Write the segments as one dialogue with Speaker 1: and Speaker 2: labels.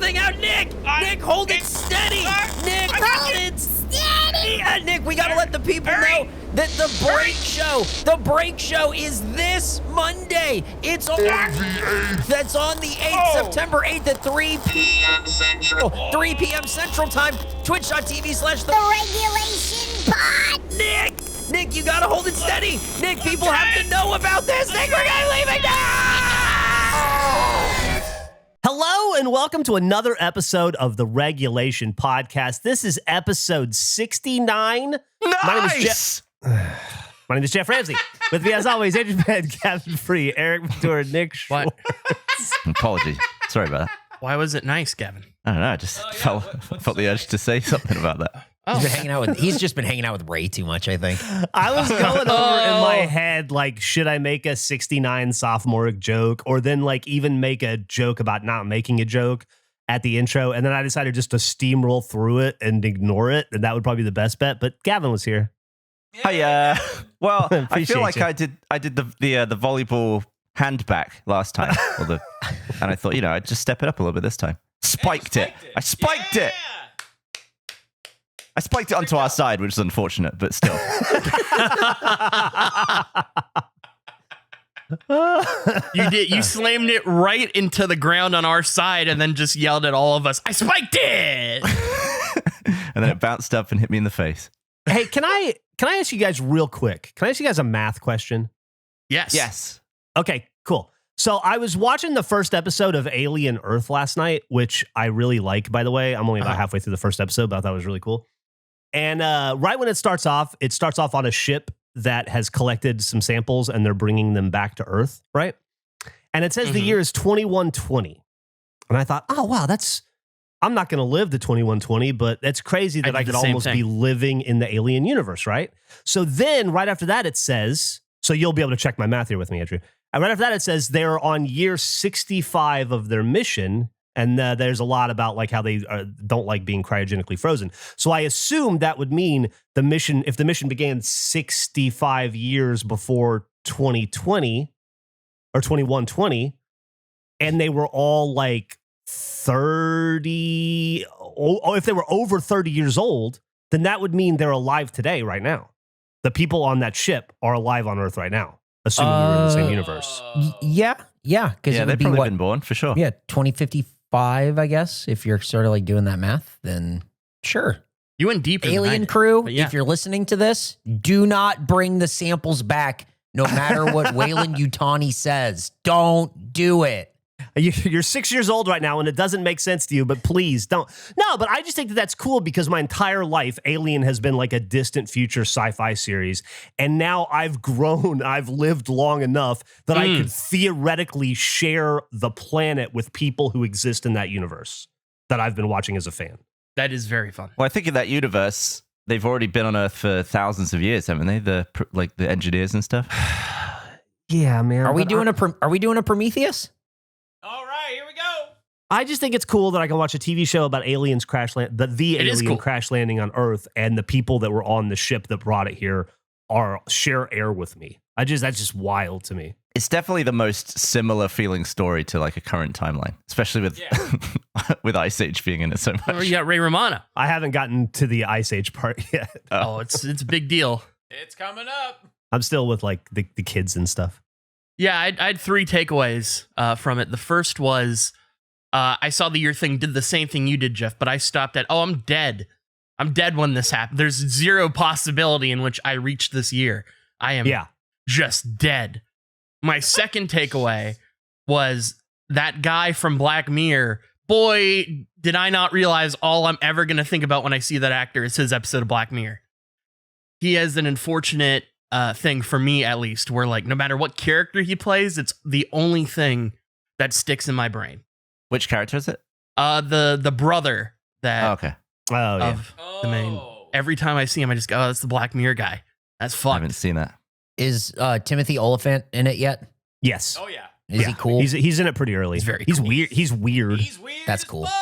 Speaker 1: thing out. Nick, hold it steady. Nick, hold it steady. Nick, we gotta let the people know that the break show is this Monday. It's on the 8th. That's on the 8th, September 8th at 3 p.m. Central. 3 p.m. Central Time. Twitch.tv/The Regulation Pod. Nick, you gotta hold it steady. Nick, people have to know about this. Nick, we're gonna leaving now.
Speaker 2: Hello and welcome to another episode of the Regulation Podcast. This is episode 69.
Speaker 3: Nice!
Speaker 2: My name is Jeff Ramsey. With me, as always, Adrian Penn, Captain Free, Eric McDour, Nick Schwartz.
Speaker 3: Apologies. Sorry about that.
Speaker 4: Why was it nice, Gavin?
Speaker 3: I don't know. I just felt the urge to say something about that.
Speaker 1: He's just been hanging out with Ray too much, I think.
Speaker 2: I was going over in my head, like, should I make a 69 sophomoric joke or then, like, even make a joke about not making a joke at the intro? And then I decided just to steamroll through it and ignore it. And that would probably be the best bet. But Gavin was here.
Speaker 3: Hi, well, I feel like
Speaker 2: you.
Speaker 3: I did the volleyball hand back last time. And I thought, I'd just step it up a little bit this time. Spiked it. I spiked it. I spiked it onto our side, which is unfortunate, but still.
Speaker 4: You did. You slammed it right into the ground on our side and then just yelled at all of us, I spiked it!
Speaker 3: And then it bounced up and hit me in the face.
Speaker 2: Hey, can I ask you guys real quick? Can I ask you guys a math question?
Speaker 4: Yes.
Speaker 3: Yes.
Speaker 2: Okay, cool. So I was watching the first episode of Alien Earth last night, which I really like, by the way. I'm only about halfway through the first episode, but I thought it was really cool. And right when it starts off on a ship that has collected some samples and they're bringing them back to Earth, right? And it says the year is 2120. And I thought, oh, wow, I'm not going to live to 2120, but that's crazy that I could almost be living in the alien universe, right? So then right after that, it says, so you'll be able to check my math here with me, Andrew. And right after that, it says they're on year 65 of their mission. And there's a lot about like how they don't like being cryogenically frozen. So I assumed that would mean if the mission began 65 years before 2020 or 2120, and they were all like 30, or if they were over 30 years old, then that would mean they're alive today, right now. The people on that ship are alive on Earth right now, assuming we were in the same universe.
Speaker 1: Yeah. Because
Speaker 3: they've probably been born for sure.
Speaker 1: Yeah, 2055, I guess. If you're sort of like doing that math, then sure.
Speaker 4: You went deeper.
Speaker 1: Alien crew, if you're listening to this, do not bring the samples back, no matter what Wayland Yutani says. Don't do it.
Speaker 2: You're 6 years old right now, and it doesn't make sense to you, but please don't. No, but I just think that that's cool because my entire life, Alien has been like a distant future sci-fi series. And now I've grown, I've lived long enough that I could theoretically share the planet with people who exist in that universe that I've been watching as a fan.
Speaker 4: That is very fun.
Speaker 3: Well, I think in that universe, they've already been on Earth for thousands of years, haven't they? The engineers and stuff.
Speaker 2: Yeah, man.
Speaker 1: Are we doing a Prometheus?
Speaker 5: All right, here we go.
Speaker 2: I just think it's cool that I can watch a TV show about aliens the alien crash landing on Earth, and the people that were on the ship that brought it here share air with me. That's just wild to me.
Speaker 3: It's definitely the most similar feeling story to like a current timeline, especially with with Ice Age being in it so much.
Speaker 4: Or you got Ray Romano.
Speaker 2: I haven't gotten to the Ice Age part yet.
Speaker 4: Oh, it's a big deal.
Speaker 5: It's coming up.
Speaker 2: I'm still with like the kids and stuff.
Speaker 4: Yeah, I had three takeaways from it. The first was I saw the year thing, did the same thing you did, Jeff, but I stopped at, I'm dead. I'm dead when this happened. There's zero possibility in which I reached this year. I am just dead. My second takeaway was that guy from Black Mirror. Boy, did I not realize all I'm ever going to think about when I see that actor is his episode of Black Mirror. He has an unfortunate thing for me, at least, where like no matter what character he plays, it's the only thing that sticks in my brain.
Speaker 3: Which character is it?
Speaker 4: The brother that
Speaker 2: the
Speaker 4: main. Every time I see him, I just go, oh, that's the Black Mirror guy. That's fucked.
Speaker 3: I haven't seen that.
Speaker 1: Is Timothy Oliphant in it yet?
Speaker 2: Yes.
Speaker 5: Oh yeah.
Speaker 1: Is he cool?
Speaker 2: He's in it pretty early.
Speaker 1: He's very
Speaker 2: cool.
Speaker 1: weird.
Speaker 2: He's weird.
Speaker 5: He's weird.
Speaker 1: That's
Speaker 5: as
Speaker 1: cool.
Speaker 5: fuck.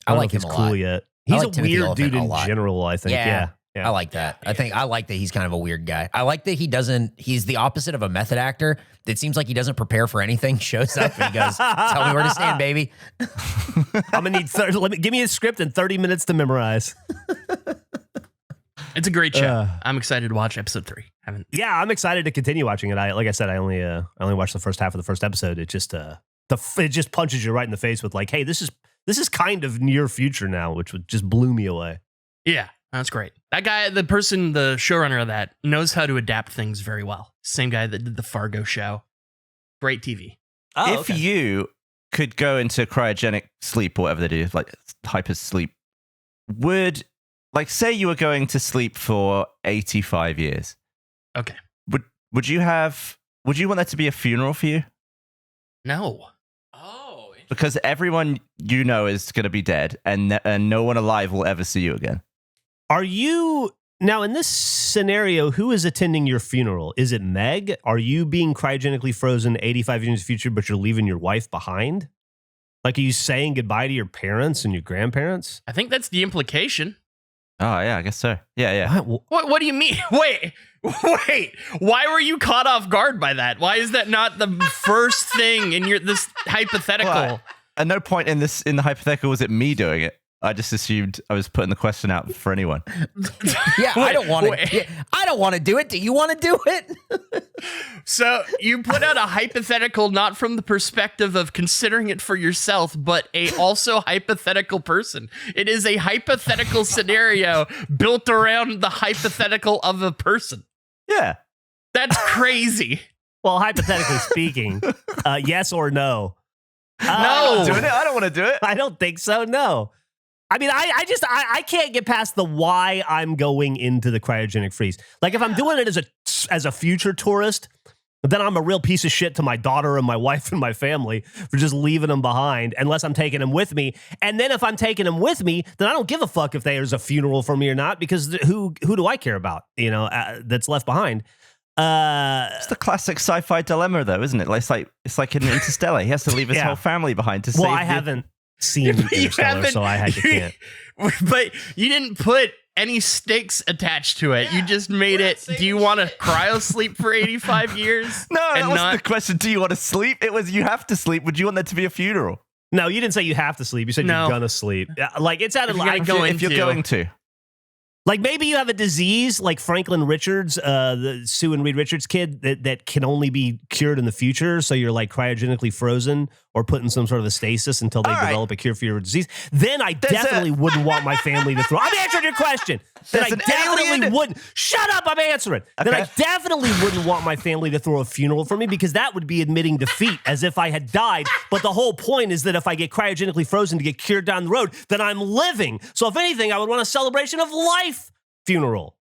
Speaker 1: I like him a
Speaker 2: cool
Speaker 1: lot.
Speaker 2: Yet. He's
Speaker 1: like
Speaker 2: a
Speaker 1: Timothy
Speaker 2: weird
Speaker 1: Oliphant
Speaker 2: dude
Speaker 1: a
Speaker 2: in
Speaker 1: lot.
Speaker 2: general, I think. Yeah. Yeah.
Speaker 1: I like that. I like that he's kind of a weird guy. I like that he's the opposite of a method actor. It seems like he doesn't prepare for anything, shows up and he goes, tell me where to stand, baby.
Speaker 2: I'm going to need, give me a script and 30 minutes to memorize.
Speaker 4: It's a great show. I'm excited to watch episode 3.
Speaker 2: Yeah, I'm excited to continue watching it. Like I said, I only watched the first half of the first episode. It just it just punches you right in the face with like, hey, this is kind of near future now, which just blew me away.
Speaker 4: Yeah, that's great. That guy, the showrunner of that, knows how to adapt things very well. Same guy that did the Fargo show. Great TV.
Speaker 3: Oh, if you could go into cryogenic sleep or whatever they do, like hyper sleep, say you were going to sleep for 85 years.
Speaker 4: Okay.
Speaker 3: Would you want that to be a funeral for you?
Speaker 4: No.
Speaker 5: Oh,
Speaker 3: Because everyone you know is going to be dead, and no one alive will ever see you again.
Speaker 2: Are you now in this scenario? Who is attending your funeral? Is it Meg? Are you being cryogenically frozen 85 years in the future, but you're leaving your wife behind? Like, are you saying goodbye to your parents and your grandparents?
Speaker 4: I think that's the implication.
Speaker 3: Oh yeah, I guess so. Yeah.
Speaker 4: What do you mean? Wait. Why were you caught off guard by that? Why is that not the first thing in this hypothetical?
Speaker 3: Well, at no point in the hypothetical was it me doing it. I just assumed I was putting the question out for anyone.
Speaker 1: Yeah, I don't want to. I don't want to do it. Do you want to do it?
Speaker 4: So you put out a hypothetical not from the perspective of considering it for yourself, but a also hypothetical person. It is a hypothetical scenario built around the hypothetical of a person.
Speaker 3: Yeah.
Speaker 4: That's crazy.
Speaker 2: Well, hypothetically speaking, yes or no?
Speaker 4: No.
Speaker 3: I'm not doing it. I don't want to do it.
Speaker 2: I don't think so. No. I mean, I can't get past the why I'm going into the cryogenic freeze. Like, if I'm doing it as a future tourist, then I'm a real piece of shit to my daughter and my wife and my family for just leaving them behind, unless I'm taking them with me. And then if I'm taking them with me, then I don't give a fuck if there's a funeral for me or not, because who do I care about? That's left behind.
Speaker 3: It's the classic sci-fi dilemma, though, isn't it? It's like in Interstellar. He has to leave his whole family behind to save.
Speaker 2: Well, I haven't seen Interstellar, so I can't.
Speaker 4: But you didn't put any stakes attached to it. You just made it. Do you want to cryo sleep for 85 years?
Speaker 3: No, that wasn't the question. Do you want to sleep? It was you have to sleep. Would you want that to be a funeral?
Speaker 2: No, you didn't say you have to sleep. You said you're gonna sleep. Like, it sounded like
Speaker 3: if you're going to.
Speaker 2: Like, maybe you have a disease like Franklin Richards, the Sue and Reed Richards kid that can only be cured in the future. So you're like cryogenically frozen or put in some sort of a stasis until they develop a cure for your disease. Then I definitely wouldn't want my family to throw. I'm answering your question. Then I definitely wouldn't. Shut up, I'm answering. Okay. Then I definitely wouldn't want my family to throw a funeral for me, because that would be admitting defeat as if I had died. But the whole point is that if I get cryogenically frozen to get cured down the road, then I'm living. So if anything, I would want a celebration of life funeral.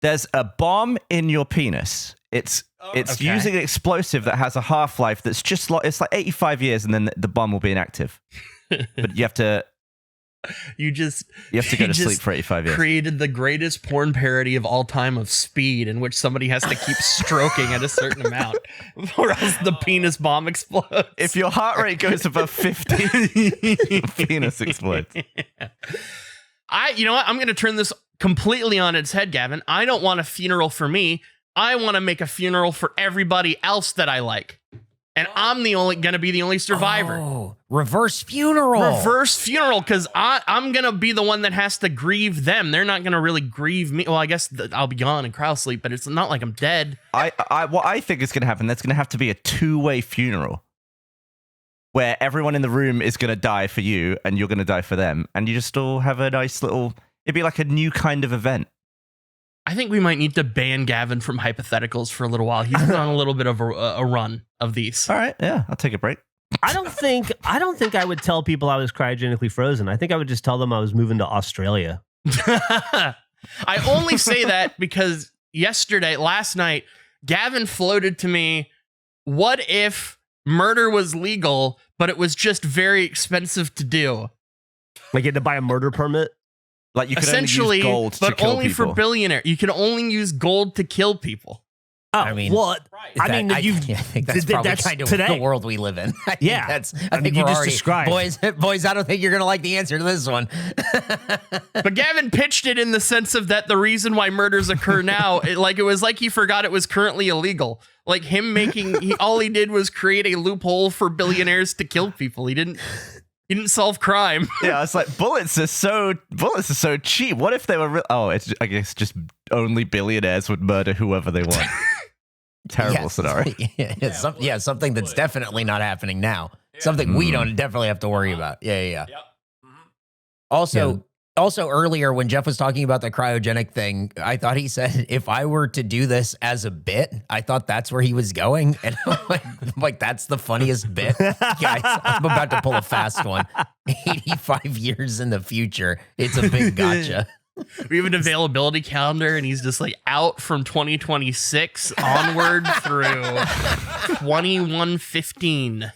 Speaker 3: There's a bomb in your penis. It's using an explosive that has a half-life that's just like, it's like 85 years, and then the bomb will be inactive. But you have to go to sleep for 85 years.
Speaker 4: Created the greatest porn parody of all time of Speed, in which somebody has to keep stroking at a certain amount, or else the penis bomb explodes.
Speaker 3: If your heart rate goes above 50, penis explodes.
Speaker 4: You know what? I'm going to turn this completely on its head, Gavin. I don't want a funeral for me. I want to make a funeral for everybody else that I like. And I'm going to be the only survivor.
Speaker 1: Oh, reverse funeral.
Speaker 4: Reverse funeral, because I'm going to be the one that has to grieve them. They're not going to really grieve me. Well, I guess I'll be gone in cryo sleep, but it's not like I'm dead.
Speaker 3: What I think is going to happen, that's going to have to be a two-way funeral, where everyone in the room is going to die for you and you're going to die for them. And you just all have a nice little, it'd be like a new kind of event.
Speaker 4: I think we might need to ban Gavin from hypotheticals for a little while. He's been on a little bit of a run of these.
Speaker 3: All right, yeah, I'll take a break.
Speaker 2: I don't think I would tell people I was cryogenically frozen. I think I would just tell them I was moving to Australia.
Speaker 4: I only say that because last night, Gavin floated to me, what if murder was legal, but it was just very expensive to do?
Speaker 2: Like, you had to buy a murder permit?
Speaker 3: Like, you could
Speaker 4: essentially,
Speaker 3: only use gold to kill
Speaker 4: but only
Speaker 3: people.
Speaker 4: for billionaire. You can only use gold to kill people.
Speaker 2: Oh,
Speaker 6: I mean,
Speaker 2: well,
Speaker 5: Right.
Speaker 2: I mean,
Speaker 6: I think that's probably kind of the world we live in. I think
Speaker 2: you
Speaker 6: we're
Speaker 2: just
Speaker 6: already,
Speaker 2: described.
Speaker 6: boys, I don't think you're going to like the answer to this one.
Speaker 4: But Gavin pitched it in the sense of that the reason why murders occur now, it was like he forgot it was currently illegal. Like him all he did was create a loophole for billionaires to kill people. He didn't solve crime.
Speaker 3: Yeah, it's like bullets are so cheap. What if they were I guess just only billionaires would murder whoever they want. Terrible scenario.
Speaker 6: Something that's definitely not happening now. Something we don't definitely have to worry about. Yeah.
Speaker 5: Yep.
Speaker 6: Also earlier when Jeff was talking about the cryogenic thing, I thought he said if I were to do this as a bit, I thought that's where he was going, and I'm like that's the funniest bit, guys. I'm about to pull a fast one. 85 years in the future, it's a big gotcha.
Speaker 4: We have an availability calendar, and he's just like out from 2026 onward through 2115.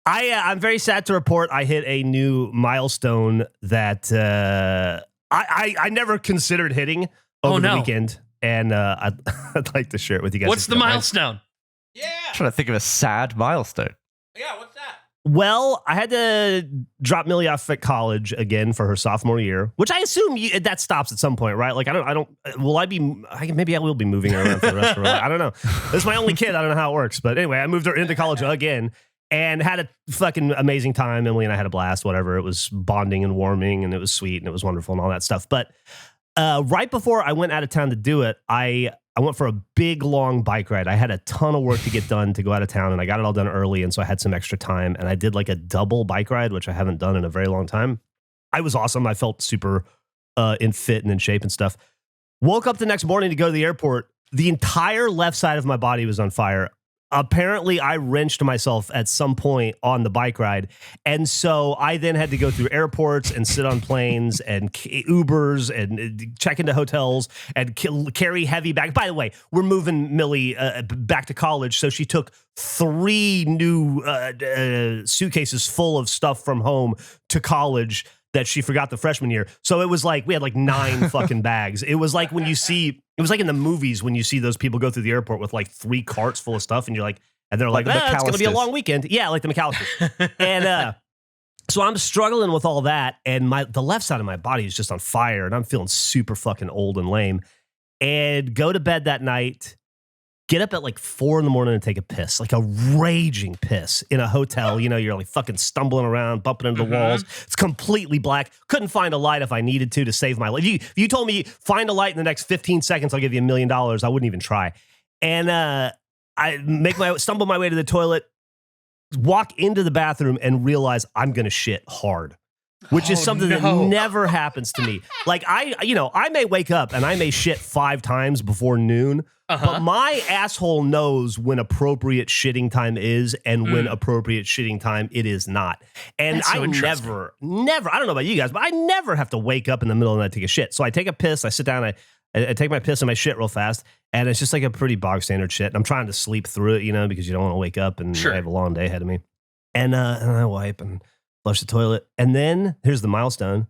Speaker 2: I'm very sad to report I hit a new milestone that I never considered hitting over the weekend, and I'd like to share it with you guys.
Speaker 4: What's the milestone?
Speaker 5: Yeah.
Speaker 3: I'm trying to think of a sad milestone.
Speaker 5: Yeah. What's that?
Speaker 2: Well, I had to drop Millie off at college again for her sophomore year, which I assume that stops at some point, right? Like, maybe I will be moving her around for the rest of her life. I don't know. This is my only kid. I don't know how it works. But anyway, I moved her into college again and had a fucking amazing time. Emily and I had a blast, whatever. It was bonding and warming, and it was sweet, and it was wonderful and all that stuff. But right before I went out of town to do it, I went for a big, long bike ride. I had a ton of work to get done to go out of town, and I got it all done early, and so I had some extra time, and I did like a double bike ride, which I haven't done in a very long time. I was awesome. I felt super in fit and in shape and stuff. Woke up the next morning to go to the airport. The entire left side of my body was on fire. Apparently, I wrenched myself at some point on the bike ride. And so I then had to go through airports and sit on planes and Ubers and check into hotels and carry heavy bags. By the way, we're moving Millie back to college. So she took 3 new suitcases full of stuff from home to college that she forgot the freshman year. So it was like we had like 9 fucking bags. It was like when you see, it was like in the movies when you see those people go through the airport with like 3 carts full of stuff, and you're like, and they're like, it's going to be a long weekend. Yeah, like the McAllisters. And so I'm struggling with all that, and the left side of my body is just on fire, and I'm feeling super fucking old and lame. And go to bed that night, get up at like 4 a.m. and take a piss, like a raging piss in a hotel. You know, you're like fucking stumbling around, bumping into the walls. It's completely black. Couldn't find a light if I needed to save my life. If you told me find a light in the next 15 seconds, I'll give you $1 million. I wouldn't even try. And I stumble my way to the toilet, walk into the bathroom, and realize I'm going to shit hard. Which is something that never happens to me. Like I may wake up and I may shit 5 times before noon, but my asshole knows when appropriate shitting time is and when appropriate shitting time it is not. And
Speaker 4: That's so
Speaker 2: never, I don't know about you guys, but I never have to wake up in the middle of the night to take a shit. So I take a piss, I sit down, I take my piss and my shit real fast, and it's just like a pretty bog standard shit. And I'm trying to sleep through it, because you don't want to wake up and I have a long day ahead of me. And I wipe and flush the toilet. And then here's the milestone.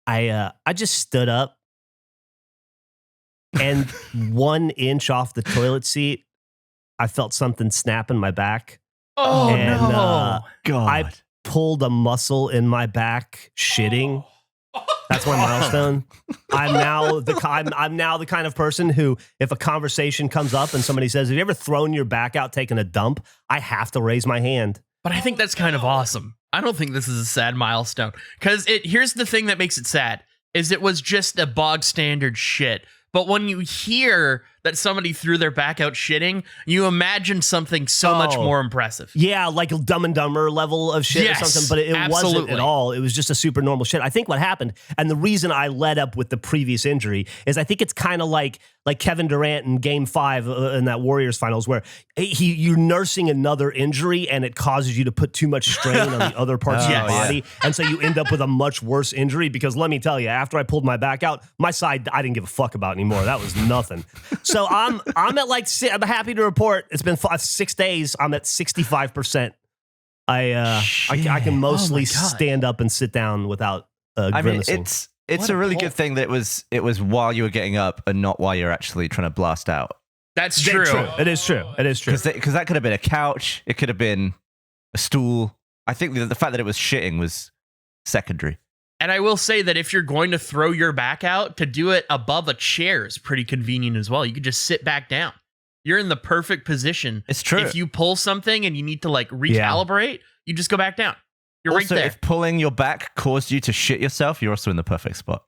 Speaker 2: I just stood up, and 1 inch off the toilet seat, I felt something snap in my back.
Speaker 4: Oh,
Speaker 2: and,
Speaker 4: no.
Speaker 3: God.
Speaker 2: I pulled a muscle in my back shitting. That's my milestone. I'm now the kind of person who, if a conversation comes up and somebody says, have you ever thrown your back out taking a dump? I have to raise my hand.
Speaker 4: But I think that's kind of awesome. I don't think this is a sad milestone, because here's the thing that makes it sad is it was just a bog standard shit. But when you hear that somebody threw their back out shitting, you imagine something so much more impressive.
Speaker 2: Yeah, like a Dumb and Dumber level of shit or something, but it wasn't at all. It was just a super normal shit. I think what happened, and the reason I led up with the previous injury, is I think it's kind of like Kevin Durant in Game 5 in that Warriors finals, where you're nursing another injury and it causes you to put too much strain on the other parts of your body. And so you end up with a much worse injury, because let me tell you, after I pulled my back out, my side I didn't give a fuck about anymore. That was nothing. So I'm at I'm happy to report it's been 6 days. I'm at 65%. I can mostly stand up and sit down without grimacing.
Speaker 3: I mean, it's a really good thing that it was while you were getting up and not while you're actually trying to blast out.
Speaker 4: That's true.
Speaker 2: It is true.
Speaker 3: Because that could have been a couch. It could have been a stool. I think the fact that it was shitting was secondary.
Speaker 4: And I will say that if you're going to throw your back out, to do it above a chair is pretty convenient as well. You could just sit back down. You're in the perfect position.
Speaker 3: It's true.
Speaker 4: If you pull something and you need to like recalibrate, you just go back down. You're
Speaker 3: also,
Speaker 4: right there.
Speaker 3: if pulling your back caused you to shit yourself, you're also in the perfect spot.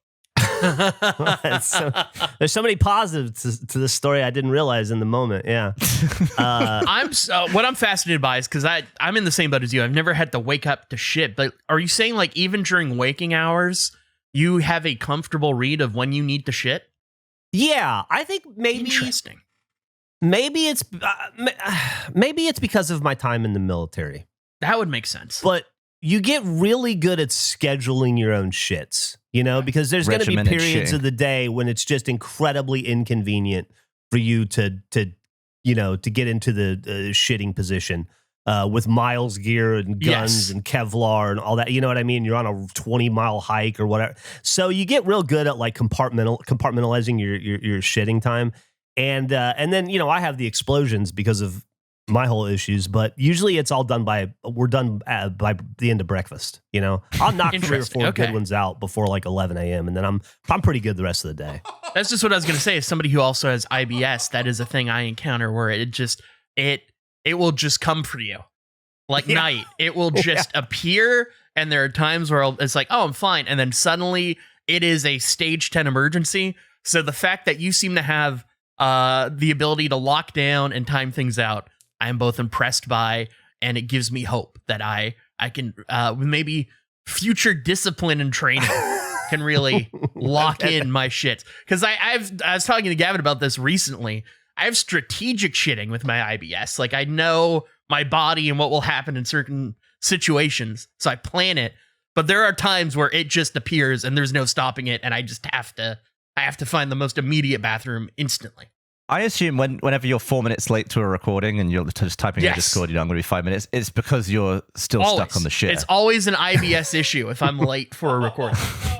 Speaker 2: There's so many positives to this story I didn't realize in the moment. Yeah.
Speaker 4: What I'm fascinated by is because I'm in the same boat as you. I've never had to wake up to shit. But are you saying like even during waking hours, you have a comfortable read of when you need to shit?
Speaker 2: Yeah, I think maybe.
Speaker 4: Interesting.
Speaker 2: Maybe it's because of my time in the military.
Speaker 4: That would make sense.
Speaker 2: But you get really good at scheduling your own shits, because there's going to be periods of the day when it's just incredibly inconvenient for you to get into the shitting position with Miles gear and guns and Kevlar and all that. You know what I mean? You're on a 20-mile hike or whatever. So you get real good at like compartmentalizing your shitting time. And then, I have the explosions because of my whole issues, but usually it's all done we're done by the end of breakfast. I'll knock 3 or 4 good ones out before like 11 a.m. and then I'm pretty good the rest of the day.
Speaker 4: That's just what I was going to say. As somebody who also has IBS, that is a thing I encounter where it will just come for you like night. It will just appear. And there are times where it's like, oh, I'm fine. And then suddenly it is a stage 10 emergency. So the fact that you seem to have the ability to lock down and time things out, I'm both impressed by, and it gives me hope that I can maybe future discipline and training can really lock in my shit. Because I was talking to Gavin about this recently. I have strategic shitting with my IBS. Like I know my body and what will happen in certain situations, so I plan it. But there are times where it just appears and there's no stopping it, and I just have to find the most immediate bathroom instantly.
Speaker 3: I assume whenever you're 4 minutes late to a recording and you're just typing in Discord, I'm going to be 5 minutes, it's because you're still stuck on the shit.
Speaker 4: It's always an IBS issue if I'm late for a recording.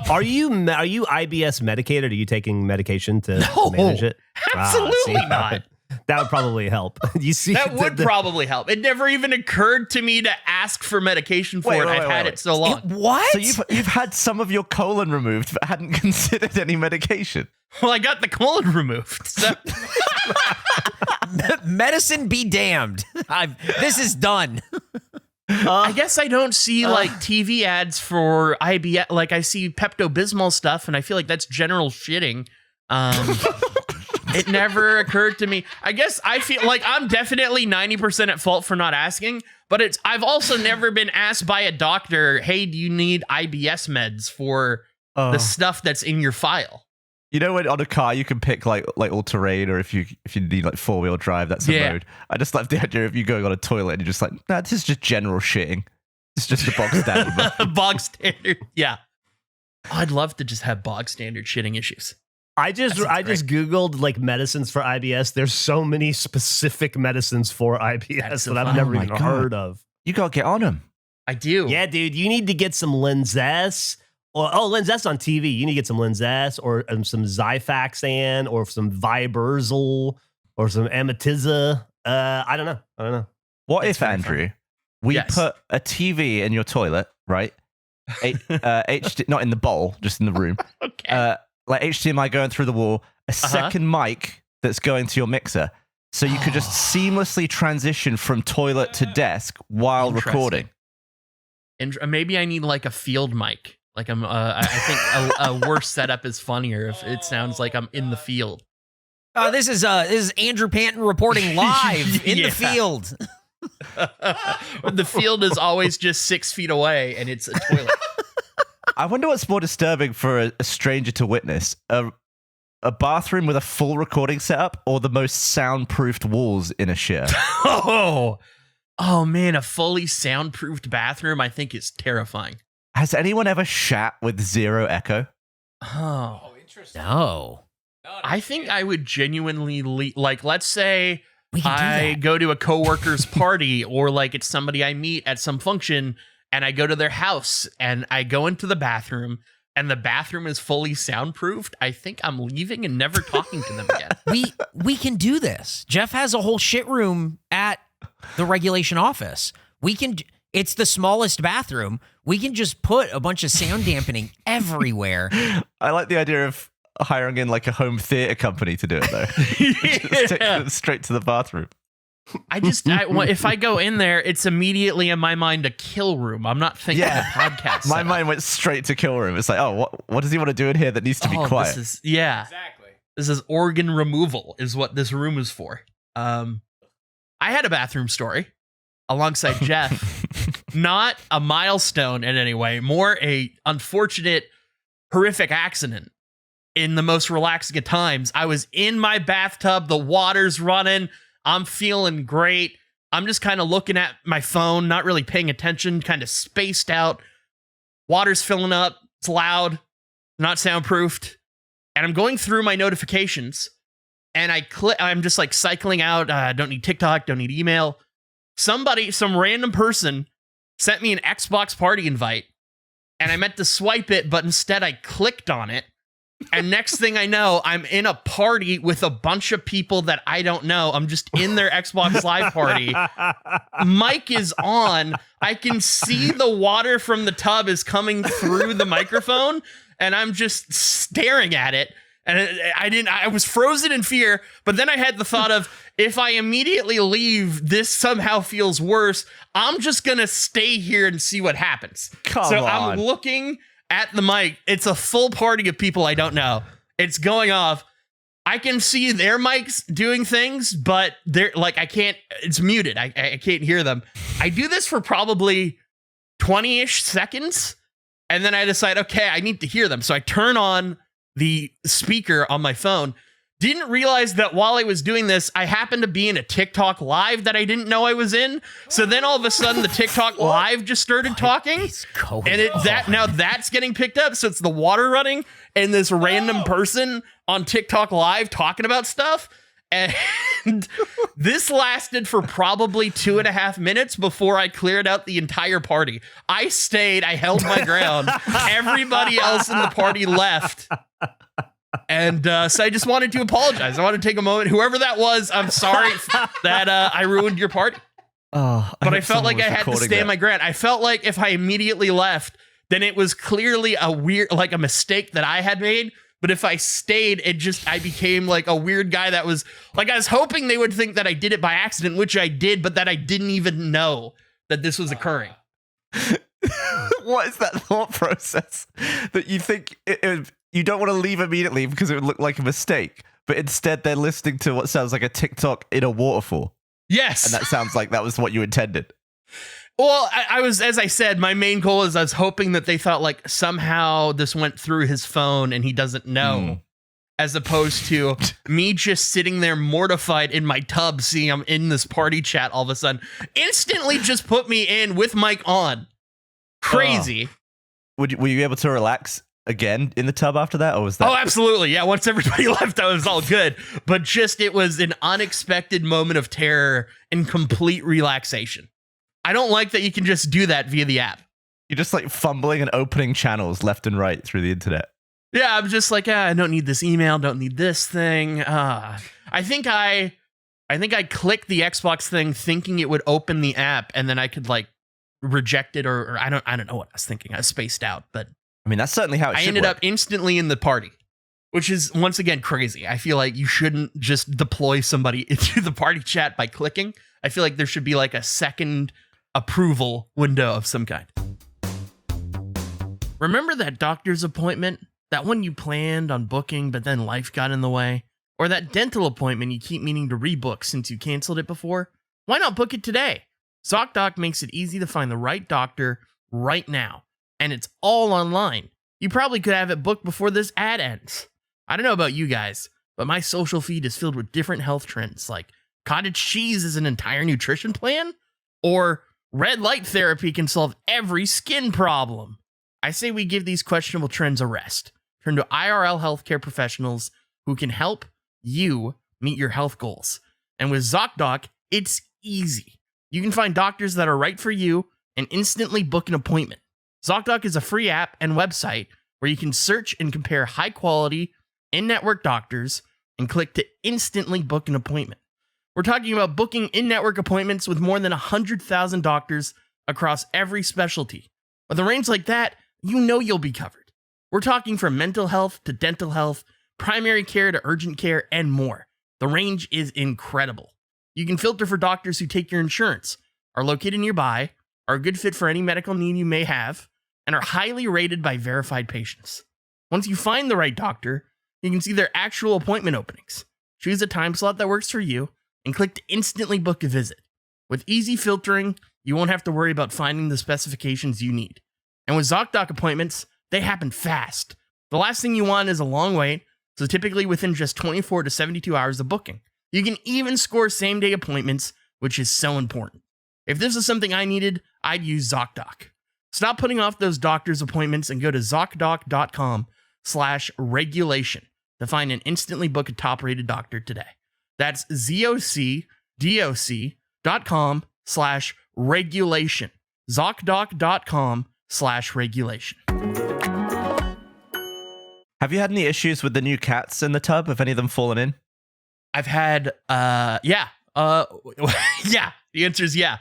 Speaker 2: Are you IBS medicated? Are you taking medication to manage it?
Speaker 4: Absolutely not.
Speaker 2: That would probably help. You see,
Speaker 4: that would probably help. It never even occurred to me to ask for medication for it. I've had it so long.
Speaker 6: What?
Speaker 3: So you've had some of your colon removed, but hadn't considered any medication.
Speaker 4: Well, I got the colon removed. So.
Speaker 6: Medicine be damned. This is done.
Speaker 4: I guess I don't see like TV ads for IBS. Like I see Pepto-Bismol stuff, and I feel like that's general shitting. It never occurred to me. I guess I feel like I'm definitely 90% at fault for not asking, but I've also never been asked by a doctor, hey, do you need IBS meds for the stuff that's in your file?
Speaker 3: You know, when on a car you can pick like all terrain, or if you need like 4-wheel drive, that's a mode. I just love the idea of you going on a toilet and you're just like, nah, this is just general shitting. It's just the bog standard mode.
Speaker 4: Bog standard, yeah. I'd love to just have bog standard shitting issues.
Speaker 2: I just Googled like medicines for IBS. There's so many specific medicines for IBS that I've never even heard of.
Speaker 3: You gotta get on them.
Speaker 4: I do.
Speaker 2: Yeah, dude. You need to get some Linzess. Linzess on TV. You need to get some Linzess or some Xifaxan or some Viberzal or some Amitiza. I don't know.
Speaker 3: What if, Andrew, we put a TV in your toilet, right? HD, not in the bowl, just in the room.
Speaker 4: Okay.
Speaker 3: Like HDMI going through the wall, a second mic that's going to your mixer. So you could just seamlessly transition from toilet to desk while recording.
Speaker 4: And maybe I need like a field mic. Like I think a worse setup is funnier if it sounds like I'm in the field.
Speaker 6: This is Andrew Panton reporting live in the field.
Speaker 4: The field is always just 6 feet away, and it's a toilet.
Speaker 3: I wonder what's more disturbing for a stranger to witness: a bathroom with a full recording setup, or the most soundproofed walls in a shitter.
Speaker 4: Oh man, a fully soundproofed bathroom I think is terrifying.
Speaker 3: Has anyone ever shat with zero echo?
Speaker 4: Oh,
Speaker 5: interesting.
Speaker 6: No.
Speaker 4: I think I would genuinely like, let's say I go to a coworker's party, or like it's somebody I meet at some function, and I go to their house and I go into the bathroom. and the bathroom is fully soundproofed, I think I'm leaving and never talking to them again.
Speaker 6: We can do this. Jeff has a whole shit room at the regulation office. It's the smallest bathroom. We can just put a bunch of sound dampening everywhere.
Speaker 3: I like the idea of hiring in like a home theater company to do it though. Just take it straight to the bathroom.
Speaker 4: If I go in there, it's immediately in my mind a kill room. I'm not thinking a podcast.
Speaker 3: My mind went straight to kill room. It's like, oh, what does he want to do in here that needs to be quiet?
Speaker 5: Exactly.
Speaker 4: This is organ removal is what this room is for. I had a bathroom story alongside Jeff. Not a milestone in any way, more a unfortunate, horrific accident in the most relaxing of times. I was in my bathtub, the water's running, I'm feeling great. I'm just kind of looking at my phone, not really paying attention, kind of spaced out. Water's filling up, it's loud, not soundproofed. And I'm going through my notifications and I'm just like cycling out. Don't need TikTok, don't need email. Some random person sent me an Xbox party invite and I meant to swipe it, but instead I clicked on it. And next thing I know, I'm in a party with a bunch of people that I don't know. I'm just in their Xbox Live party. Mic is on. I can see the water from the tub is coming through the microphone, and I'm just staring at it. And I was frozen in fear, but then I had the thought of, if I immediately leave, this somehow feels worse. I'm just going to stay here and see what happens.
Speaker 3: Come on.
Speaker 4: I'm looking at the mic. It's a full party of people I don't know. It's going off. I can see their mics doing things, but they're like, it's muted. I can't hear them. I do this for probably 20-ish seconds. And then I decide, okay, I need to hear them. So I turn on the speaker on my phone. Didn't realize that while I was doing this, I happened to be in a TikTok live that I didn't know I was in. So then all of a sudden the TikTok live just started talking. And now that's getting picked up. So it's the water running and this random person on TikTok live talking about stuff. And this lasted for probably 2.5 minutes before I cleared out the entire party. I stayed, I held my ground. Everybody else in the party left. And so I just wanted to apologize. I want to take a moment. Whoever that was, I'm sorry that I ruined your party.
Speaker 3: Oh,
Speaker 4: but I felt like I had to stand my ground. I felt like if I immediately left, then it was clearly a mistake that I had made. But if I stayed, I became like a weird guy that was like, I was hoping they would think that I did it by accident, which I did, but that I didn't even know that this was occurring.
Speaker 3: What is that thought process that you think you don't want to leave immediately because it would look like a mistake, but instead they're listening to what sounds like a TikTok in a waterfall?
Speaker 4: Yes.
Speaker 3: And that sounds like that was what you intended.
Speaker 4: Well, I was, as I said, my main goal is I was hoping that they thought like somehow this went through his phone and he doesn't know, as opposed to me just sitting there mortified in my tub, seeing I'm in this party chat all of a sudden, instantly just put me in with mic on. Crazy.
Speaker 3: Were you able to relax again in the tub after that, or was that?
Speaker 4: Oh, absolutely. Yeah. Once everybody left, I was all good. But it was an unexpected moment of terror and complete relaxation. I don't like that you can just do that via the app.
Speaker 3: You're just like fumbling and opening channels left and right through the internet.
Speaker 4: Yeah, I'm just like, I don't need this email, don't need this thing. I think I clicked the Xbox thing thinking it would open the app and then I could like reject it or I don't know what I was thinking. I was spaced out, but
Speaker 3: I mean, that's certainly how it should
Speaker 4: I ended
Speaker 3: work.
Speaker 4: up instantly in the party, which is once again crazy. I feel like you shouldn't just deploy somebody into the party chat by clicking. I feel like there should be like a second approval window of some kind. Remember that doctor's appointment? That one you planned on booking, but then life got in the way? Or that dental appointment you keep meaning to rebook since you canceled it before? Why not book it today? ZocDoc makes it easy to find the right doctor right now. And it's all online. You probably could have it booked before this ad ends. I don't know about you guys, but my social feed is filled with different health trends like cottage cheese is an entire nutrition plan, or red light therapy can solve every skin problem. I say we give these questionable trends a rest. Turn to IRL healthcare professionals who can help you meet your health goals. And with ZocDoc, it's easy. You can find doctors that are right for you and instantly book an appointment. ZocDoc is a free app and website where you can search and compare high-quality, in-network doctors and click to instantly book an appointment. We're talking about booking in-network appointments with more than 100,000 doctors across every specialty. With a range like that, you know you'll be covered. We're talking from mental health to dental health, primary care to urgent care, and more. The range is incredible. You can filter for doctors who take your insurance, are located nearby, are a good fit for any medical need you may have, and are highly rated by verified patients. Once you find the right doctor, you can see their actual appointment openings. Choose a time slot that works for you, and click to instantly book a visit. With easy filtering, you won't have to worry about finding the specifications you need. And with ZocDoc appointments, they happen fast. The last thing you want is a long wait, so typically within just 24 to 72 hours of booking. You can even score same-day appointments, which is so important. If this is something I needed, I'd use ZocDoc. Stop putting off those doctor's appointments and go to ZocDoc.com/regulation to find and instantly book a top-rated doctor today. That's ZocDoc.com/regulation. ZocDoc.com/regulation.
Speaker 3: Have you had any issues with the new cats in the tub? Have any of them fallen in?
Speaker 4: I've had, yeah. Yeah, the answer is yeah.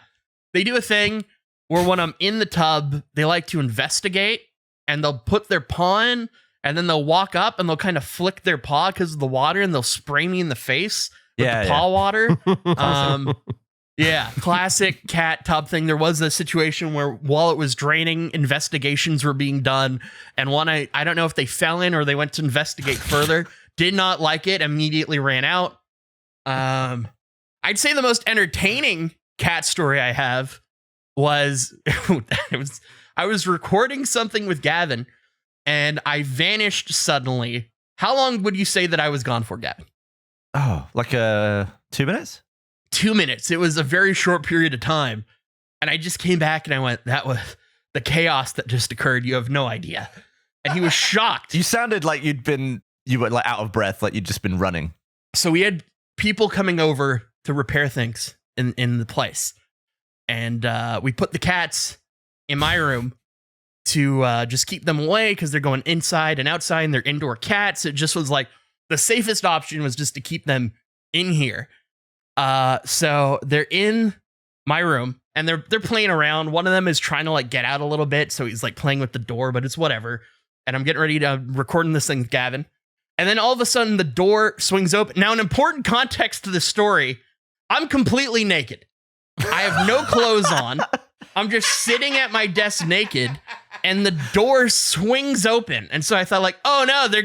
Speaker 4: They do a thing where when I'm in the tub, they like to investigate and they'll put their paw in and then they'll walk up and they'll kind of flick their paw because of the water and they'll spray me in the face with the paw water. Yeah, classic cat tub thing. There was a situation where while it was draining, investigations were being done. And one, I don't know if they fell in or they went to investigate further, did not like it, immediately ran out. I'd say the most entertaining cat story I have was, I was recording something with Gavin and I vanished suddenly. How long would you say that I was gone for, Gavin?
Speaker 3: Oh, like 2 minutes?
Speaker 4: 2 minutes. It was a very short period of time. And I just came back and I went, that was the chaos that just occurred. You have no idea. And he was shocked.
Speaker 3: You sounded like you were like out of breath, like you'd just been running.
Speaker 4: So we had people coming over to repair things in the place. And we put the cats in my room to just keep them away because they're going inside and outside and they're indoor cats. It just was like the safest option was just to keep them in here. So they're in my room and they're playing around. One of them is trying to like get out a little bit. So he's like playing with the door, but it's whatever. And I'm getting ready to recording this thing with Gavin. And then all of a sudden the door swings open. Now, an important context to this story, I'm completely naked. I have no clothes on. I'm just sitting at my desk naked and the door swings open. And so I thought like, oh no, they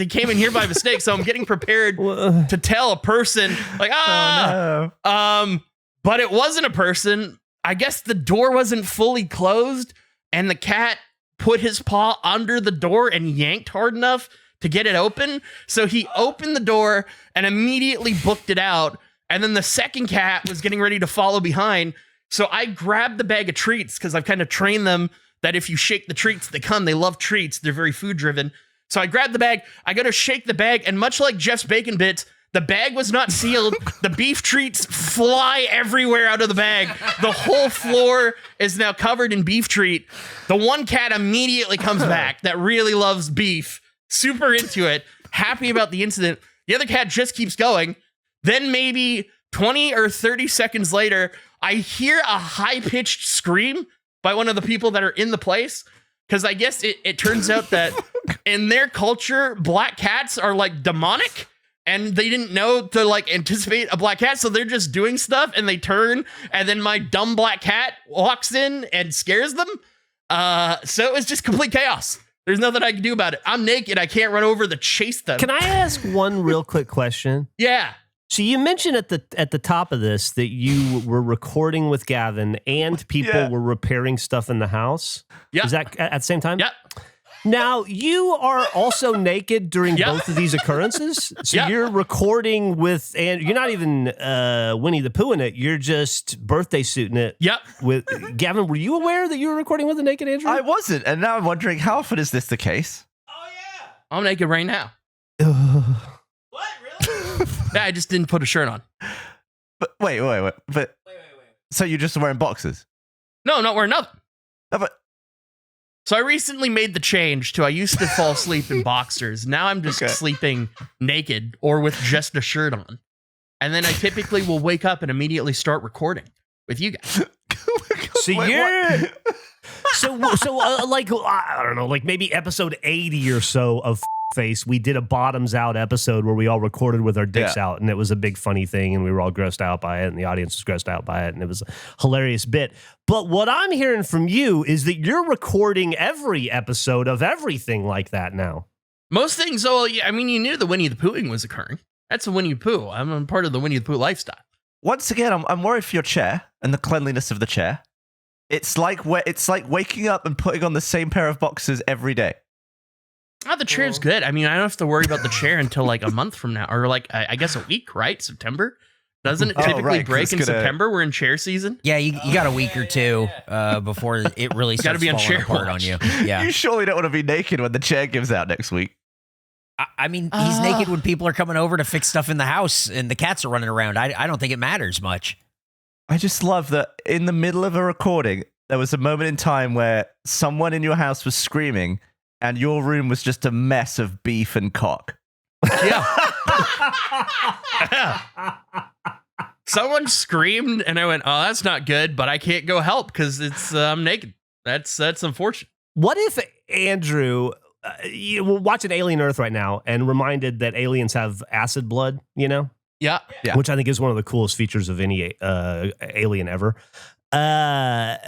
Speaker 4: came in here by mistake. So I'm getting prepared to tell a person like,
Speaker 3: Oh, no.
Speaker 4: But it wasn't a person. I guess the door wasn't fully closed and the cat put his paw under the door and yanked hard enough to get it open. So he opened the door and immediately booked it out. And then the second cat was getting ready to follow behind. So I grabbed the bag of treats because I've kind of trained them that if you shake the treats, they come. They love treats. They're very food driven. So I grabbed the bag. I go to shake the bag. And much like Jeff's bacon bits, the bag was not sealed. The beef treats fly everywhere out of the bag. The whole floor is now covered in beef treat. The one cat immediately comes back that really loves beef, super into it, happy about the incident. The other cat just keeps going. Then maybe 20 or 30 seconds later, I hear a high-pitched scream by one of the people that are in the place. Because I guess it turns out that in their culture, black cats are like demonic. And they didn't know to like anticipate a black cat. So they're just doing stuff and they turn. And then my dumb black cat walks in and scares them. So it was just complete chaos. There's nothing I can do about it. I'm naked. I can't run over to chase them.
Speaker 2: Can I ask one real quick question?
Speaker 4: Yeah.
Speaker 2: So you mentioned at the top of this that you were recording with Gavin and people were repairing stuff in the house.
Speaker 4: Yeah.
Speaker 2: Is that at the same time?
Speaker 4: Yeah.
Speaker 2: Now, you are also naked during both of these occurrences. So you're recording with, and you're not even Winnie the Pooh in it. You're just birthday suiting it.
Speaker 4: Yep.
Speaker 2: With Gavin, were you aware that you were recording with a naked Andrew?
Speaker 3: I wasn't. And now I'm wondering, how often is this the case?
Speaker 5: Oh yeah.
Speaker 4: I'm naked right now.
Speaker 5: What? Really?
Speaker 4: Yeah, I just didn't put a shirt on.
Speaker 3: But wait. But
Speaker 5: Wait.
Speaker 3: so you're just wearing boxers?
Speaker 4: No, I'm not wearing nothing.
Speaker 3: No, but
Speaker 4: So I recently made the change to I used to fall asleep in boxers. Now I'm just sleeping naked or with just a shirt on. And then I typically will wake up and immediately start recording with you guys.
Speaker 2: So you're like I don't know, like maybe episode 80 or so of Face, we did a bottoms out episode where we all recorded with our dicks out, and it was a big funny thing, and we were all grossed out by it, and the audience was grossed out by it, and it was a hilarious bit. But what I'm hearing from you is that you're recording every episode of everything like that now.
Speaker 4: Most things, I mean, you knew the Winnie the Poohing was occurring. That's a Winnie the Pooh. I'm part of the Winnie the Pooh lifestyle.
Speaker 3: Once again, I'm worried for your chair and the cleanliness of the chair. It's like waking up and putting on the same pair of boxers every day.
Speaker 4: Oh, the chair's good. I mean, I don't have to worry about the chair until like a month from now, or like I guess a week, right? September. Doesn't it typically break in September? We're in chair season.
Speaker 6: Yeah, you got a week or two before it really starts
Speaker 4: be on
Speaker 6: falling
Speaker 4: chair
Speaker 6: apart
Speaker 4: watch.
Speaker 6: on you. Yeah,
Speaker 3: You surely don't want to be naked when the chair gives out next week.
Speaker 6: I mean, he's naked when people are coming over to fix stuff in the house and the cats are running around. I don't think it matters much.
Speaker 3: I just love that in the middle of a recording, there was a moment in time where someone in your house was screaming and your room was just a mess of beef and cock.
Speaker 4: Yeah. Someone screamed and I went, oh, that's not good, but I can't go help because I'm naked. That's unfortunate.
Speaker 2: What if Andrew, we're watching Alien Earth right now and reminded that aliens have acid blood, you know?
Speaker 4: Yeah.
Speaker 2: Which I think is one of the coolest features of any alien ever. What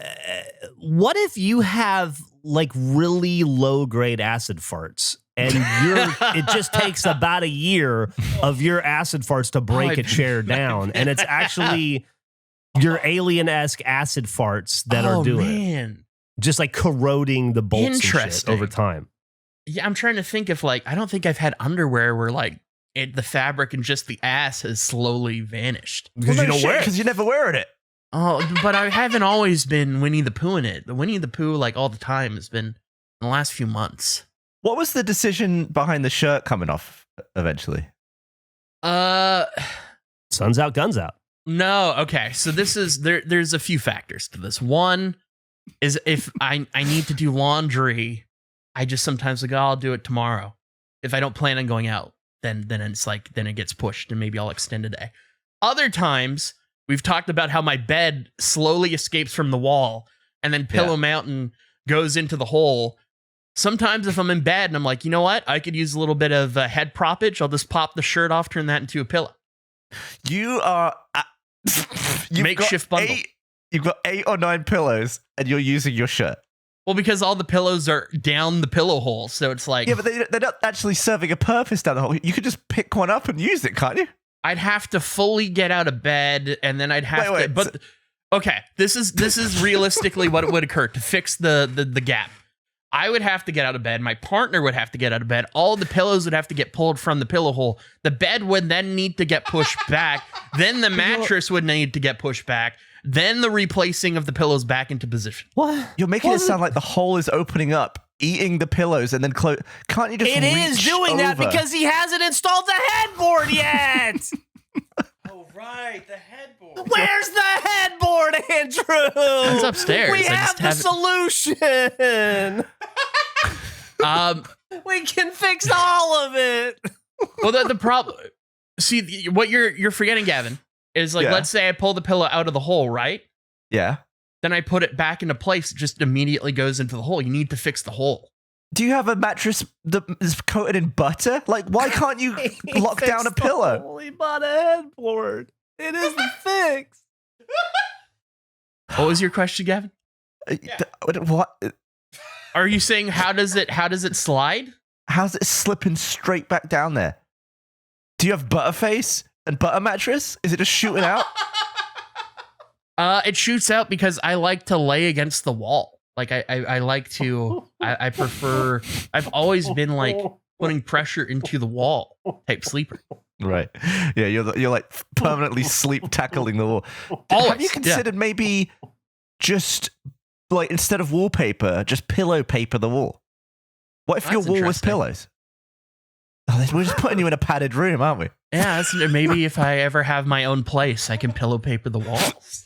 Speaker 2: if you have like really low grade acid farts and it just takes about a year of your acid farts to break a chair down, and it's actually your alien-esque acid farts that are doing it, just like corroding the bolts and shit over time.
Speaker 4: Yeah, I'm trying to think if like I don't think I've had underwear where like the fabric and just the ass has slowly vanished
Speaker 2: because you don't wear it
Speaker 3: because you never wear it.
Speaker 4: Oh, but I haven't always been Winnie the Pooh in it. The Winnie the Pooh, like all the time, has been in the last few months.
Speaker 3: What was the decision behind the shirt coming off eventually?
Speaker 2: Sun's out, guns out.
Speaker 4: No, okay. So this is there's a few factors to this. One is if I need to do laundry, I just sometimes like, oh, I'll do it tomorrow. If I don't plan on going out, then it's like then it gets pushed and maybe I'll extend a day. Other times, we've talked about how my bed slowly escapes from the wall and then Pillow Mountain goes into the hole. Sometimes if I'm in bed and I'm like, you know what? I could use a little bit of head proppage. I'll just pop the shirt off, turn that into a pillow.
Speaker 3: You are...
Speaker 4: makeshift bundle.
Speaker 3: You've got 8 or 9 pillows and you're using your shirt.
Speaker 4: Well, because all the pillows are down the pillow hole. So it's like...
Speaker 3: Yeah, but they're not actually serving a purpose down the hole. You could just pick one up and use it, can't you?
Speaker 4: I'd have to fully get out of bed, and then I'd have to. But okay, this is realistically what would occur to fix the gap. I would have to get out of bed. My partner would have to get out of bed. All the pillows would have to get pulled from the pillow hole. The bed would then need to get pushed back. Then the mattress would need to get pushed back. Then the replacing of the pillows back into position.
Speaker 2: What?
Speaker 3: You're making it sound like the hole is opening up, eating the pillows, and then close. Can't you just
Speaker 2: It is doing that because he hasn't installed the headboard yet.
Speaker 5: Oh, right, the headboard.
Speaker 2: Where's the headboard, Andrew?
Speaker 4: It's upstairs.
Speaker 2: We have the solution. We can fix all of it.
Speaker 4: Well, the problem. See, what you're forgetting, Gavin, is like, let's say I pull the pillow out of the hole, right?
Speaker 3: Yeah.
Speaker 4: Then I put it back into place. It just immediately goes into the hole. You need to fix the hole.
Speaker 3: Do you have a mattress that is coated in butter? Like, why can't you lock down a pillow?
Speaker 2: He bought a headboard. It is the fix.
Speaker 4: What was your question, Gavin?
Speaker 3: What?
Speaker 4: Are you saying how does it slide?
Speaker 3: How's it slipping straight back down there? Do you have Butterface and Butter Mattress? Is it just shooting out?
Speaker 4: It shoots out because I like to lay against the wall. Like I like to, I prefer, I've always been like putting pressure into the wall type sleeper.
Speaker 3: Right. Yeah, you're like permanently sleep tackling the wall.
Speaker 4: Always,
Speaker 3: have you considered maybe just like instead of wallpaper, just pillow paper the wall? What if
Speaker 4: That's
Speaker 3: your wall was
Speaker 4: interesting.
Speaker 3: pillows? Oh, we're just putting you in a padded room, aren't we?
Speaker 4: Yeah, maybe if I ever have my own place, I can pillow paper the walls.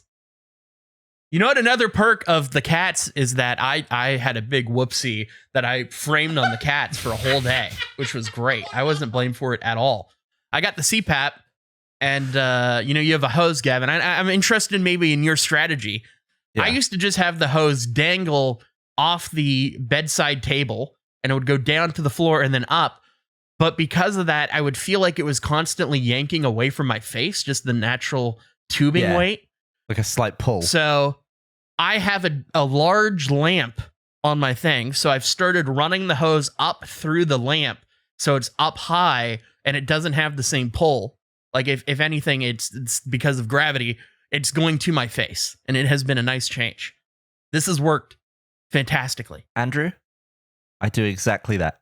Speaker 4: You know what? Another perk of the cats is that I had a big whoopsie that I framed on the cats for a whole day, which was great. I wasn't blamed for it at all. I got the CPAP, and you have a hose, Gavin. I'm interested maybe in your strategy. Yeah. I used to just have the hose dangle off the bedside table, and it would go down to the floor and then up. But because of that, I would feel like it was constantly yanking away from my face, just the natural tubing weight.
Speaker 3: Like a slight pull.
Speaker 4: So I have a large lamp on my thing. So I've started running the hose up through the lamp. So it's up high and it doesn't have the same pull. Like if anything, it's because of gravity, it's going to my face. And it has been a nice change. This has worked fantastically.
Speaker 3: Andrew, I do exactly that.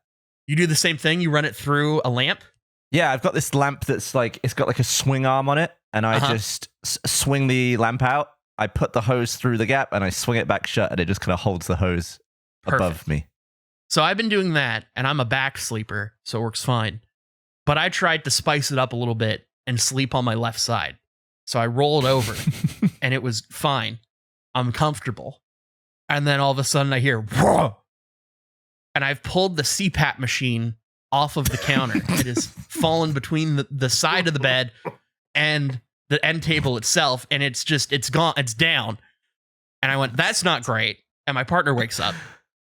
Speaker 4: You do the same thing? You run it through a lamp?
Speaker 3: Yeah, I've got this lamp that's like, it's got like a swing arm on it. And I just swing the lamp out. I put the hose through the gap and I swing it back shut. And it just kind of holds the hose above me.
Speaker 4: So I've been doing that and I'm a back sleeper. So it works fine. But I tried to spice it up a little bit and sleep on my left side. So I rolled over and it was fine. I'm comfortable. And then all of a sudden I hear, whoa! And I've pulled the CPAP machine off of the counter. It has fallen between the side of the bed and the end table itself. And it's gone. It's down. And I went, that's not great. And my partner wakes up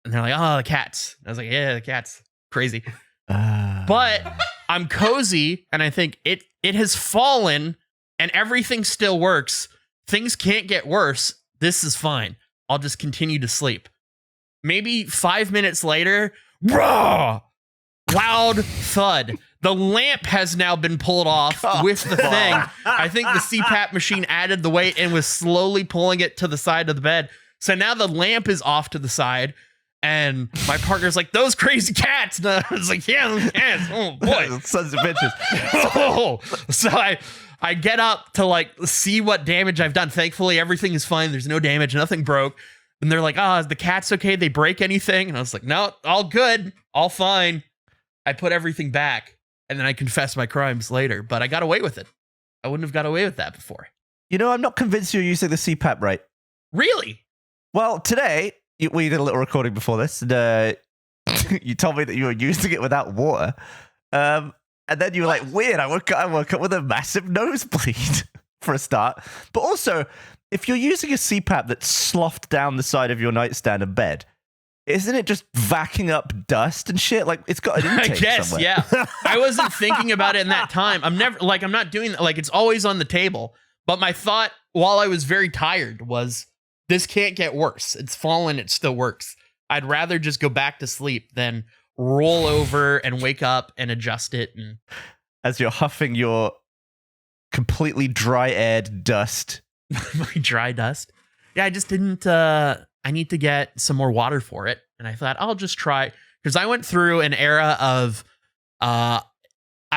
Speaker 4: and they're like, oh, the cats. And I was like, yeah, the cats. Crazy. But I'm cozy. And I think it has fallen and everything still works. Things can't get worse. This is fine. I'll just continue to sleep. Maybe 5 minutes later, raw, loud thud. The lamp has now been pulled off with the thing. I think the CPAP machine added the weight and was slowly pulling it to the side of the bed. So now the lamp is off to the side. And my partner's like, those crazy cats. And I was like, yeah, those cats. Oh, boy.
Speaker 3: Sons of bitches.
Speaker 4: Oh. So I get up to like see what damage I've done. Thankfully, everything is fine. There's no damage. Nothing broke. And they're like, is the cats okay? They break anything? And I was like, no, all good. All fine. I put everything back. And then I confessed my crimes later. But I got away with it. I wouldn't have got away with that before.
Speaker 3: You know, I'm not convinced you're using the CPAP right.
Speaker 4: Really?
Speaker 3: Well, today, we did a little recording before this. And you told me that you were using it without water. And then you were like, weird, I woke up with a massive nosebleed for a start. But also, if you're using a CPAP that's sloughed down the side of your nightstand and bed, isn't it just vacuuming up dust and shit? Like, it's got an intake
Speaker 4: I guess,
Speaker 3: somewhere.
Speaker 4: Yeah. I wasn't thinking about it in that time. I'm not doing that. Like, it's always on the table. But my thought while I was very tired was, this can't get worse. It's fallen. It still works. I'd rather just go back to sleep than roll over and wake up and adjust it. And
Speaker 3: as you're huffing your completely dry-aired dust.
Speaker 4: My dry dust. Yeah, I just didn't. I need to get some more water for it. And I thought I'll just try, because I went through an era of I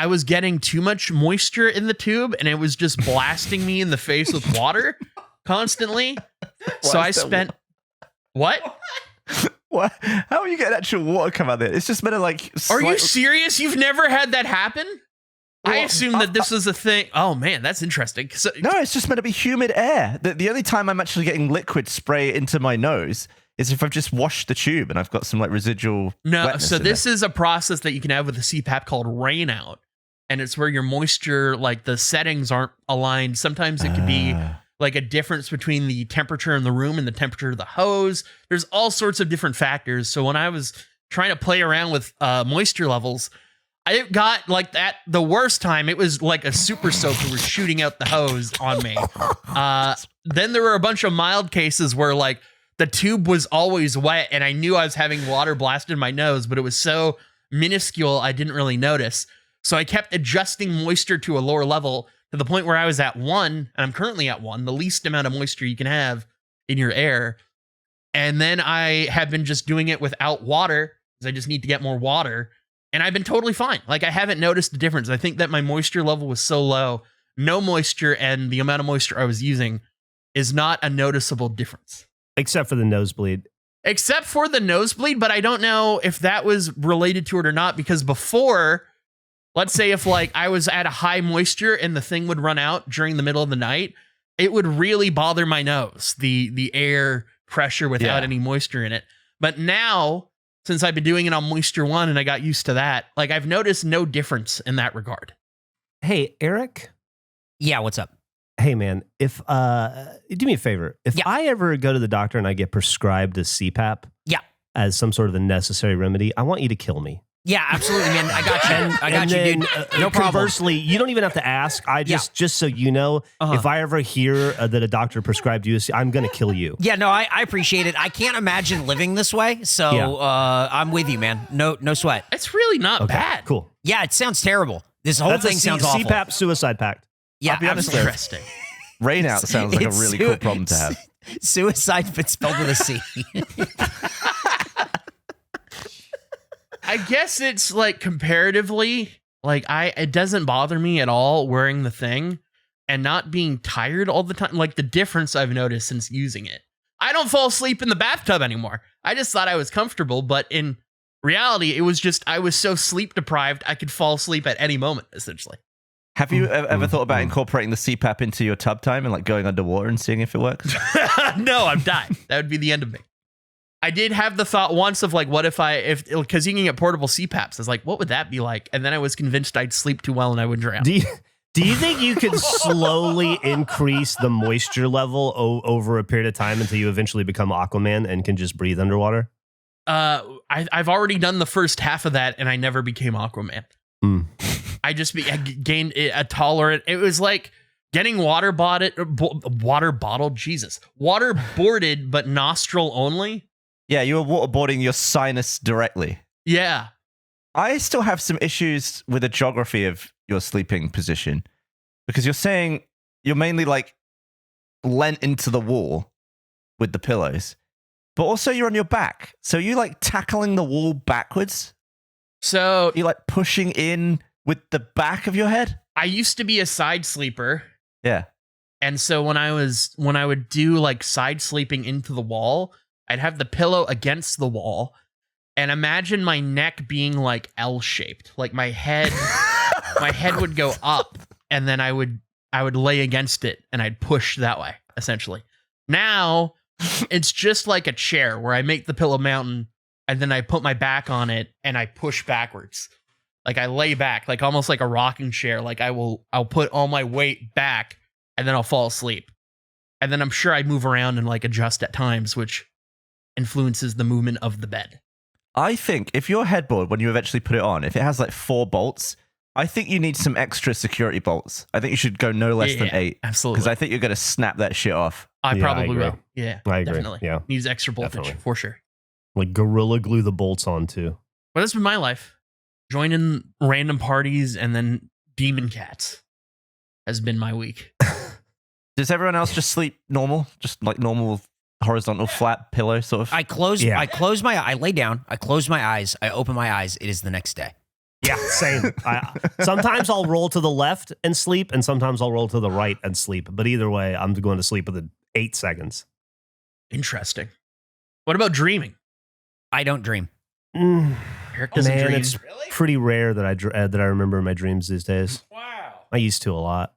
Speaker 4: was getting too much moisture in the tube and it was just blasting me in the face with water constantly. So I spent what?
Speaker 3: What? How are you getting actual water come out there? It's just meant to like.
Speaker 4: Are you serious? You've never had that happen? Well, I assume that this is a thing. Oh man, that's interesting. So,
Speaker 3: no, it's just meant to be humid air. The only time I'm actually getting liquid spray into my nose is if I've just washed the tube and I've got some like residual.
Speaker 4: No, so this is a process that you can have with a CPAP called rain out, and it's where your moisture, like the settings aren't aligned. Sometimes it could be like a difference between the temperature in the room and the temperature of the hose. There's all sorts of different factors. So when I was trying to play around with moisture levels, I got like that the worst time. It was like a super soaker was shooting out the hose on me. Then there were a bunch of mild cases where like the tube was always wet and I knew I was having water blasted in my nose, but it was so minuscule I didn't really notice. So I kept adjusting moisture to a lower level to the point where I was at 1, and I'm currently at 1, the least amount of moisture you can have in your air. And then I have been just doing it without water because I just need to get more water. And I've been totally fine. Like, I haven't noticed the difference. I think that my moisture level was so low. No moisture and the amount of moisture I was using is not a noticeable difference.
Speaker 2: Except for the nosebleed.
Speaker 4: Except for the nosebleed, but I don't know if that was related to it or not, because before, let's say if like I was at a high moisture and the thing would run out during the middle of the night, it would really bother my nose, the air pressure without
Speaker 3: Yeah.
Speaker 4: any moisture in it. But now, since I've been doing it on Moisture 1 and I got used to that, like I've noticed no difference in that regard.
Speaker 2: Hey, Eric.
Speaker 6: Yeah, what's up?
Speaker 2: Hey, man. If do me a favor. If
Speaker 6: Yeah.
Speaker 2: I ever go to the doctor and I get prescribed a CPAP,
Speaker 6: Yeah.
Speaker 2: as some sort of a necessary remedy, I want you to kill me.
Speaker 6: Yeah, absolutely, man. I got you. I got
Speaker 2: And
Speaker 6: you,
Speaker 2: then,
Speaker 6: dude. No problem.
Speaker 2: Conversely, you don't even have to ask. I just so you know, if I ever hear that a doctor prescribed you, I'm going to kill you.
Speaker 6: Yeah, no, I appreciate it. I can't imagine living this way, so
Speaker 2: Yeah.
Speaker 6: I'm with you, man. No sweat.
Speaker 4: It's really not
Speaker 2: Okay,
Speaker 4: bad.
Speaker 2: cool.
Speaker 6: Yeah, it sounds terrible. This whole
Speaker 2: That's
Speaker 6: thing
Speaker 2: a
Speaker 6: sounds awful.
Speaker 2: CPAP suicide pact.
Speaker 6: Yeah,
Speaker 3: I'll be honest,
Speaker 6: absolutely.
Speaker 4: Interesting.
Speaker 3: Rain out sounds like a
Speaker 6: It's
Speaker 3: really cool problem to have.
Speaker 6: Suicide, but spelled with a C.
Speaker 4: I guess it's like comparatively, like it doesn't bother me at all wearing the thing and not being tired all the time. Like the difference I've noticed since using it. I don't fall asleep in the bathtub anymore. I just thought I was comfortable, but in reality, it was just I was so sleep deprived I could fall asleep at any moment, essentially.
Speaker 3: Have you ever thought about incorporating the CPAP into your tub time and like going underwater and seeing if it works?
Speaker 4: No, I'm dying. That would be the end of me. I did have the thought once of like, what if because you can get portable CPAPs. I was like, what would that be like? And then I was convinced I'd sleep too well and I would drown.
Speaker 2: Do you think you could slowly increase the moisture level over a period of time until you eventually become Aquaman and can just breathe underwater?
Speaker 4: I've already done the first half of that and I never became Aquaman. I gained a tolerant. It was like getting water boarded, but nostril only.
Speaker 3: Yeah, you were waterboarding your sinus directly.
Speaker 4: Yeah.
Speaker 3: I still have some issues with the geography of your sleeping position because you're saying you're mainly like leant into the wall with the pillows, but also you're on your back. So you like tackling the wall backwards?
Speaker 4: So
Speaker 3: You like pushing in with the back of your head?
Speaker 4: I used to be a side sleeper.
Speaker 3: Yeah.
Speaker 4: And so when I would do like side sleeping into the wall, I'd have the pillow against the wall and imagine my neck being like L-shaped. Like my head would go up and then I would lay against it and I'd push that way, essentially. Now it's just like a chair where I make the pillow mountain and then I put my back on it and I push backwards. Like I lay back, like almost like a rocking chair. Like I'll put all my weight back and then I'll fall asleep. And then I'm sure I move around and like adjust at times, which influences the movement of the bed.
Speaker 3: I think if your headboard, when you eventually put it on, if it has like 4 bolts, I think you need some extra security bolts. I think you should go no less than 8.
Speaker 4: Absolutely.
Speaker 3: Because I think you're going to snap that shit off.
Speaker 4: I
Speaker 2: Yeah,
Speaker 4: probably
Speaker 2: I agree.
Speaker 4: will. Yeah,
Speaker 2: I agree.
Speaker 4: definitely.
Speaker 2: Yeah.
Speaker 4: Needs extra voltage
Speaker 2: Definitely.
Speaker 4: for sure.
Speaker 2: Like Gorilla Glue the bolts on too.
Speaker 4: But that's been my life. Joining random parties and then demon cats has been my week.
Speaker 3: Does everyone else just sleep normal? Just like normal horizontal flat pillow sort of?
Speaker 6: I lay down, I close my eyes, I open my eyes, it is the next day.
Speaker 2: Yeah, same. Sometimes I'll roll to the left and sleep, and sometimes I'll roll to the right and sleep. But either way, I'm going to sleep within 8 seconds.
Speaker 4: Interesting. What about dreaming?
Speaker 6: I don't dream.
Speaker 4: Eric doesn't
Speaker 2: Man,
Speaker 4: dream.
Speaker 2: it's pretty rare that I remember my dreams these days.
Speaker 5: Wow.
Speaker 2: I used to a lot.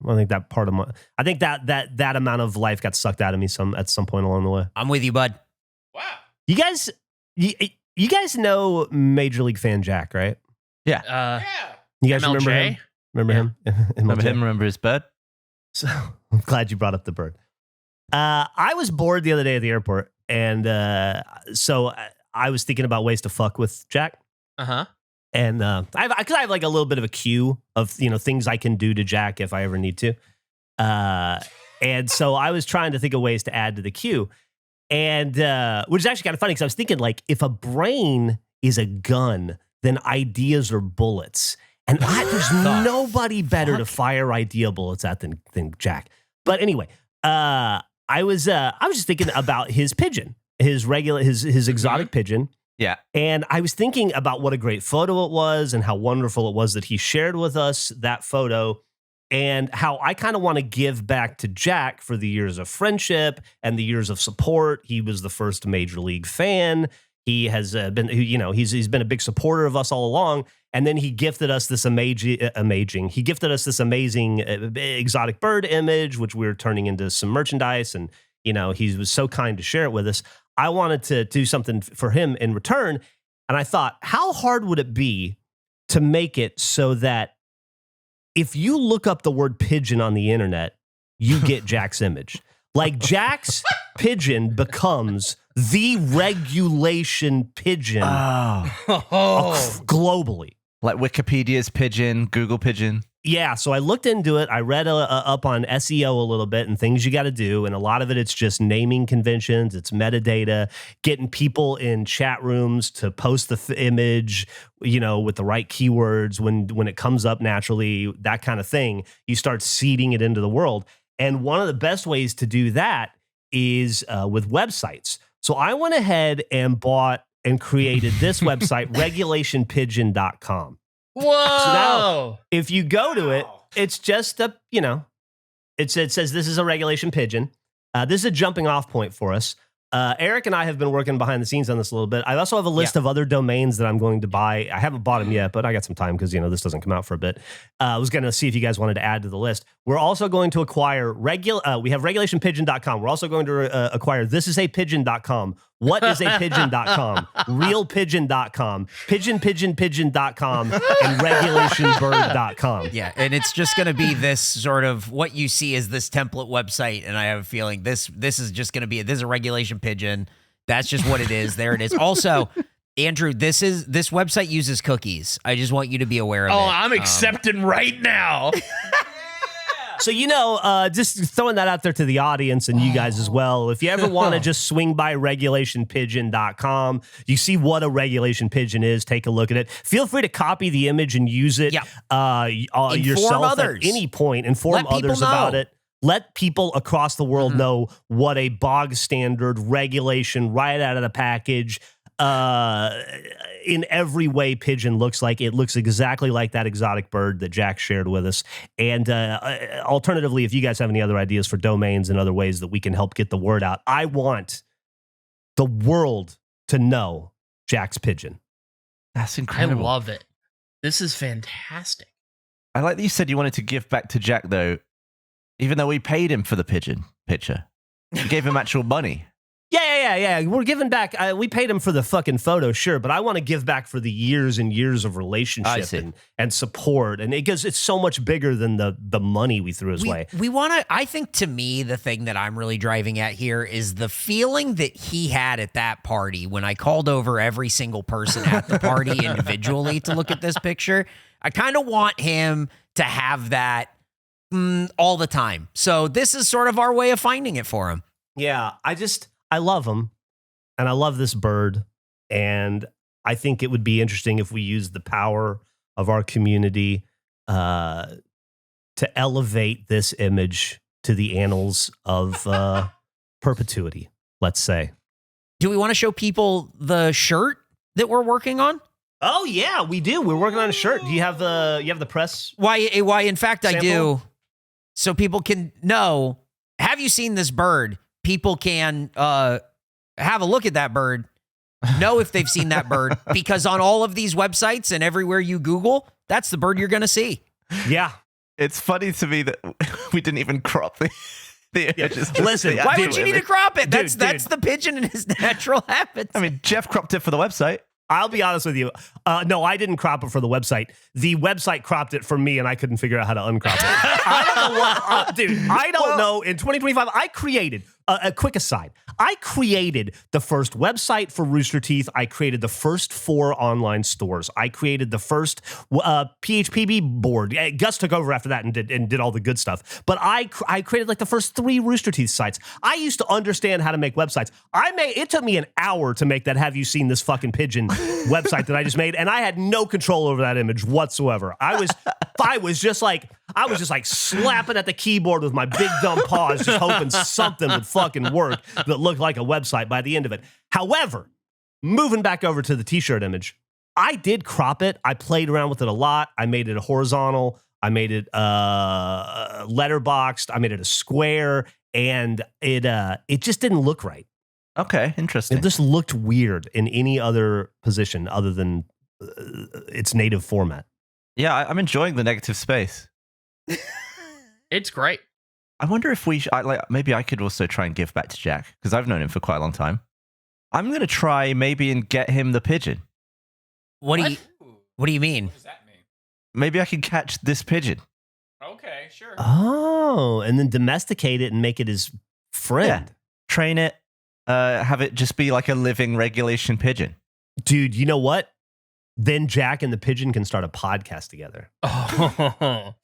Speaker 2: I think that part of that amount of life got sucked out of me at some point along the way.
Speaker 6: I'm with you, bud.
Speaker 5: Wow.
Speaker 2: You guys know Major League fan Jack, right?
Speaker 5: Yeah.
Speaker 2: You guys
Speaker 4: MLJ?
Speaker 2: remember him? Remember him?
Speaker 3: Remember
Speaker 2: MLJ?
Speaker 3: him? Remember his bird?
Speaker 2: So I'm glad you brought up the bird. I was bored the other day at the airport, and so I was thinking about ways to fuck with Jack.
Speaker 4: Uh-huh.
Speaker 2: And I have like a little bit of a queue of things I can do to Jack if I ever need to. And so I was trying to think of ways to add to the queue, and which is actually kind of funny because I was thinking like if a brain is a gun, then ideas are bullets, and there's nobody better to fire idea bullets at than Jack. But anyway, I was just thinking about his pigeon, his exotic pigeon.
Speaker 3: Yeah.
Speaker 2: And I was thinking about what a great photo it was and how wonderful it was that he shared with us that photo, and how I kind of want to give back to Jack for the years of friendship and the years of support. He was the first Major League fan. He has been, he's been a big supporter of us all along. And then he gifted us this amazing exotic bird image, which we're turning into some merchandise. And, he was so kind to share it with us. I wanted to do something for him in return. And I thought, how hard would it be to make it so that if you look up the word pigeon on the internet, you get Jack's image? Like Jack's pigeon becomes the regulation pigeon globally.
Speaker 3: Like Wikipedia's pigeon, Google pigeon.
Speaker 2: Yeah, so I looked into it. I read up on SEO a little bit and things you got to do. And a lot of it's just naming conventions. It's metadata, getting people in chat rooms to post the image, with the right keywords when it comes up naturally, that kind of thing. You start seeding it into the world. And one of the best ways to do that is with websites. So I went ahead and bought and created this website, regulationpigeon.com.
Speaker 4: Whoa!
Speaker 2: So now, if you go to it, it's just it says this is a regulation pigeon. This is a jumping off point for us. Eric and I have been working behind the scenes on this a little bit. I also have a list of other domains that I'm going to buy. I haven't bought them yet, but I got some time because, this doesn't come out for a bit. I was going to see if you guys wanted to add to the list. We're also going to acquire we have regulationpigeon.com. We're also going to acquire thisisapigeon.com. What is a pigeon.com? Realpigeon.com, pigeon.com, and regulationbird.com.
Speaker 6: Yeah, and it's just going to be this sort of what you see as this template website, and I have a feeling this is just going to be this is a regulation pigeon. That's just what it is. There it is. Also, Andrew, this website uses cookies. I just want you to be aware of it.
Speaker 4: Oh, I'm accepting right now.
Speaker 2: So, just throwing that out there to the audience and you guys as well. If you ever want to just swing by regulationpigeon.com, you see what a regulation pigeon is, take a look at it. Feel free to copy the image and use it yourself
Speaker 6: others.
Speaker 2: At any point. Inform others about it. Let people across the world know what a bog standard regulation right out of the package in every way pigeon looks like. It looks exactly like that exotic bird that Jack shared with us. And alternatively, if you guys have any other ideas for domains and other ways that we can help get the word out, I want the world to know Jack's pigeon.
Speaker 3: That's
Speaker 4: I
Speaker 3: incredible.
Speaker 4: love it. This is fantastic.
Speaker 3: I like that you said you wanted to give back to Jack, though, even though we paid him for the pigeon picture. You gave him actual money.
Speaker 2: Yeah. We're giving back. We paid him for the fucking photo, sure, but I want to give back for the years and years of relationship and support. And because it's so much bigger than the money we threw his way.
Speaker 6: We want to, I think to me, the thing that I'm really driving at here is the feeling that he had at that party when I called over every single person at the party individually to look at this picture. I kind of want him to have that all the time. So this is sort of our way of finding it for him.
Speaker 2: Yeah, I love him, and I love this bird, and I think it would be interesting if we used the power of our community to elevate this image to the annals of perpetuity, let's say.
Speaker 6: Do we want to show people the shirt that we're working on?
Speaker 2: Oh yeah, we do. We're working on a shirt. Do you have the press?
Speaker 6: Why? In fact, sample? I do. So people can know. Have you seen this bird? People can have a look at that bird, know if they've seen that bird, because on all of these websites and everywhere you Google, that's the bird you're going to see.
Speaker 2: Yeah.
Speaker 3: It's funny to me that we didn't even crop the images.
Speaker 2: Listen,
Speaker 6: why would you need to crop it? That's the pigeon in his natural habitat.
Speaker 3: I mean, Jeff cropped it for the website.
Speaker 2: I'll be honest with you. No, I didn't crop it for the website. The website cropped it for me, and I couldn't figure out how to uncrop it. I don't know what, dude. I don't know. In 2025, I created a quick aside. I created the first website for Rooster Teeth. I created the first 4 online stores. I created the first PHPB board. Gus took over after that and did all the good stuff. But I created like the first 3 Rooster Teeth sites. I used to understand how to make websites. It took me an hour to make that Have You Seen This Fucking Pigeon website that I just made, and I had no control over that image whatsoever. I was just like slapping at the keyboard with my big dumb paws, just hoping something would fucking work that looked like a website by the end of it. However, moving back over to the t-shirt image, I did crop it. I played around with it a lot. I made it a horizontal. I made it letterboxed. I made it a square, and it just didn't look right.
Speaker 3: Okay, interesting.
Speaker 2: It just looked weird in any other position other than its native format.
Speaker 3: Yeah, I'm enjoying the negative space.
Speaker 4: It's great.
Speaker 3: I wonder if maybe I could also try and give back to Jack because I've known him for quite a long time. I'm going to try maybe and get him the pigeon.
Speaker 6: What do you mean?
Speaker 5: What does that mean?
Speaker 3: Maybe I can catch this pigeon.
Speaker 5: Okay, sure.
Speaker 2: Oh, and then domesticate it and make it his friend.
Speaker 3: Yeah. Train it, have it just be like a living regulation pigeon.
Speaker 2: Dude, you know what? Then Jack and the pigeon can start a podcast together.
Speaker 4: Oh.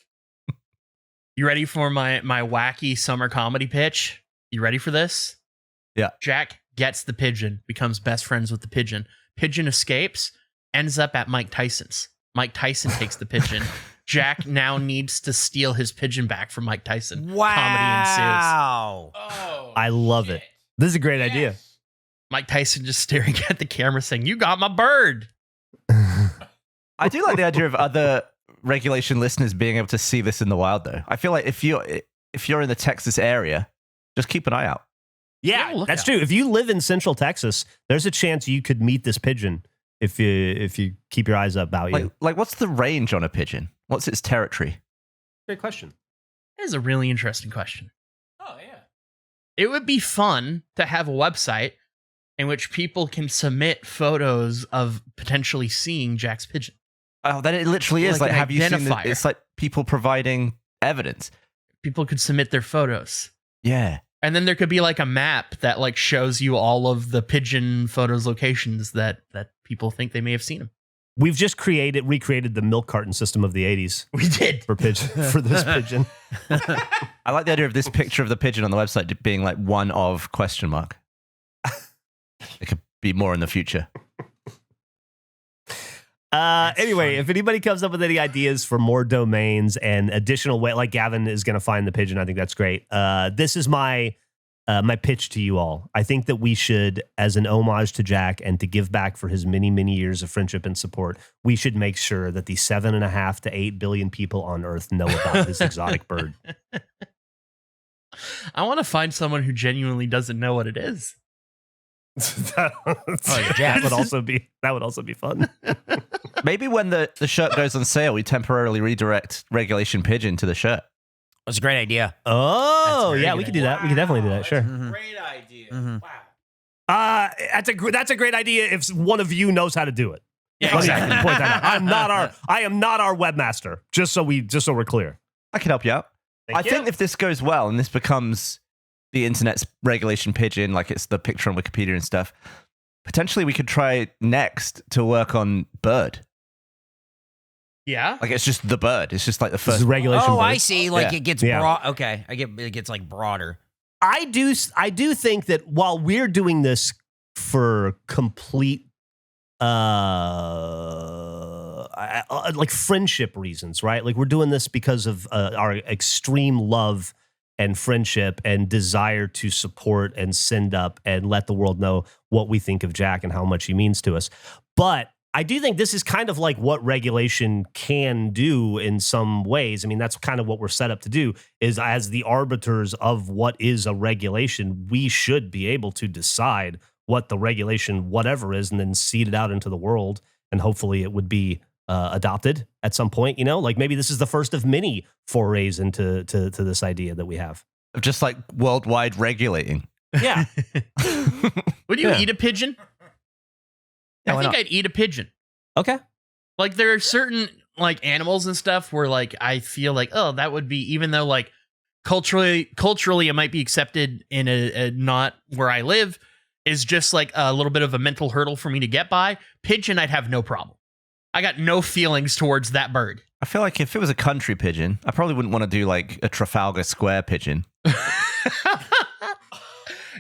Speaker 4: You ready for my wacky summer comedy pitch? You ready for this?
Speaker 3: Yeah.
Speaker 4: Jack gets the pigeon, becomes best friends with the pigeon. Pigeon escapes, ends up at Mike Tyson's. Mike Tyson takes the pigeon. Jack now needs to steal his pigeon back from Mike Tyson.
Speaker 6: Wow.
Speaker 5: Oh,
Speaker 2: I love it. This is a great idea.
Speaker 4: Mike Tyson just staring at the camera saying, "You got my bird."
Speaker 3: I do like the idea of other regulation listeners being able to see this in the wild, though. I feel like if you're in the Texas area, just keep an eye out.
Speaker 2: Yeah,
Speaker 4: look
Speaker 2: that's
Speaker 4: out.
Speaker 2: true. If you live in Central Texas, there's a chance you could meet this pigeon if you keep your eyes up about you.
Speaker 3: Like, what's the range on a pigeon? What's its territory?
Speaker 2: Great question.
Speaker 4: That is a really interesting question.
Speaker 5: Oh, yeah.
Speaker 4: It would be fun to have a website in which people can submit photos of potentially seeing Jack's pigeon.
Speaker 3: Oh, that it literally is.
Speaker 4: Like
Speaker 3: Like,
Speaker 4: an
Speaker 3: have you seen
Speaker 4: identifier.
Speaker 3: It's like people providing evidence.
Speaker 4: People could submit their photos.
Speaker 3: Yeah.
Speaker 4: And then there could be like a map that like shows you all of the pigeon photos locations that people think they may have seen them.
Speaker 2: We've just recreated the milk carton system of the 80s
Speaker 4: We did.
Speaker 2: for this pigeon.
Speaker 3: I like the idea of this picture of the pigeon on the website being like one of question mark. It could be more in the future.
Speaker 2: Anyway, if anybody comes up with any ideas for more domains and additional way, like Gavin is going to find the pigeon, I think that's great. This is my pitch to you all. I think that we should, as an homage to Jack and to give back for his many, many years of friendship and support, we should make sure that the 7.5 to 8 billion people on Earth know about this exotic bird.
Speaker 4: I want to find someone who genuinely doesn't know what it is.
Speaker 2: That would also be fun.
Speaker 3: Maybe when the shirt goes on sale, we temporarily redirect regulation pigeon to the shirt.
Speaker 6: That's a great idea.
Speaker 2: Oh,
Speaker 6: That's
Speaker 2: yeah,
Speaker 6: very
Speaker 2: we
Speaker 6: good
Speaker 2: could do that. We could definitely do that. Sure.
Speaker 5: Great idea.
Speaker 6: Mhm.
Speaker 5: Wow.
Speaker 2: That's a great idea if one of you knows how to do it.
Speaker 4: Yeah,
Speaker 2: Let me
Speaker 4: exactly.
Speaker 2: point that out. I am not our webmaster. Just so we're clear.
Speaker 3: I can help you out. I think if this goes well and this becomes the internet's regulation pigeon, like it's the picture on Wikipedia and stuff, potentially we could try next to work on bird.
Speaker 4: Yeah.
Speaker 3: Like it's just the bird. It's just like the
Speaker 2: This is
Speaker 3: first.
Speaker 2: regulation.
Speaker 6: Oh,
Speaker 2: bird.
Speaker 6: I see. Like
Speaker 3: Yeah.
Speaker 6: it gets
Speaker 2: Yeah.
Speaker 6: broad. Okay, it gets like broader.
Speaker 2: I do think that while we're doing this for complete like friendship reasons, right? Like we're doing this because of our extreme love and friendship and desire to support and send up and let the world know what we think of Jack and how much he means to us. But I do think this is kind of like what regulation can do in some ways. I mean, that's kind of what we're set up to do, is as the arbiters of what is a regulation, we should be able to decide what the regulation whatever is and then seed it out into the world. And hopefully it would be adopted at some point, like maybe this is the first of many forays into to this idea that we have.
Speaker 3: Of just like worldwide regulating.
Speaker 2: Yeah.
Speaker 4: Would you
Speaker 3: Yeah.
Speaker 4: eat a pigeon?
Speaker 3: Yeah,
Speaker 4: I
Speaker 3: why
Speaker 4: think
Speaker 3: not?
Speaker 4: I'd eat a pigeon.
Speaker 2: Okay.
Speaker 4: Like there are certain like animals and stuff where like I feel like, oh, that would be, even though like culturally it might be accepted in a not where I live, is just like a little bit of a mental hurdle for me to get by. Pigeon, I'd have no problem. I got no feelings towards that bird.
Speaker 3: I feel like if it was a country pigeon, I probably wouldn't want to do like a Trafalgar Square pigeon.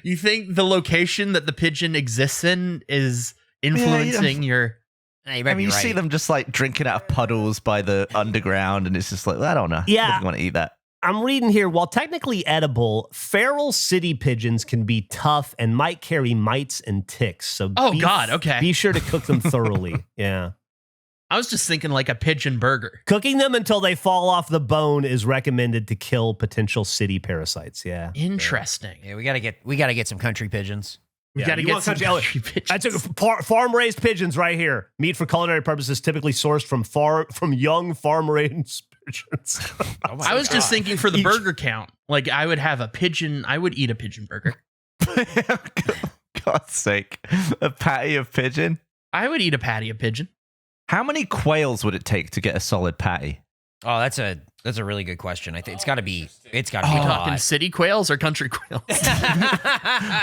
Speaker 4: You think the location that the pigeon exists in is influencing your...
Speaker 6: You
Speaker 3: I mean, you see them just like drinking out of puddles by the underground, and it's just like, I don't know.
Speaker 2: Yeah.
Speaker 3: I wouldn't want to eat that.
Speaker 2: I'm reading here, while technically edible, feral city pigeons can be tough and might carry mites and ticks. So
Speaker 4: God, okay.
Speaker 2: Be sure to cook them thoroughly. Yeah.
Speaker 4: I was just thinking like a pigeon burger.
Speaker 2: Cooking them until they fall off the bone is recommended to kill potential city parasites. Yeah.
Speaker 4: Interesting.
Speaker 6: Yeah, we gotta get some country pigeons.
Speaker 4: We
Speaker 2: Yeah,
Speaker 4: got to
Speaker 2: you
Speaker 4: get
Speaker 2: want
Speaker 4: some
Speaker 2: country-
Speaker 4: country
Speaker 2: I took
Speaker 4: pigeons.
Speaker 2: farm-raised pigeons right here. Meat for culinary purposes, typically sourced from young farm-raised pigeons.
Speaker 4: I was just thinking for the burger count. Like I would have a pigeon. I would eat a pigeon burger.
Speaker 3: God's sake. A patty of pigeon?
Speaker 4: I would eat a patty of pigeon.
Speaker 3: How many quails would it take to get a solid patty?
Speaker 6: Oh, that's a really good question. I think it's got to be
Speaker 4: You
Speaker 6: a
Speaker 4: talking
Speaker 6: lot.
Speaker 4: city quails or country quails?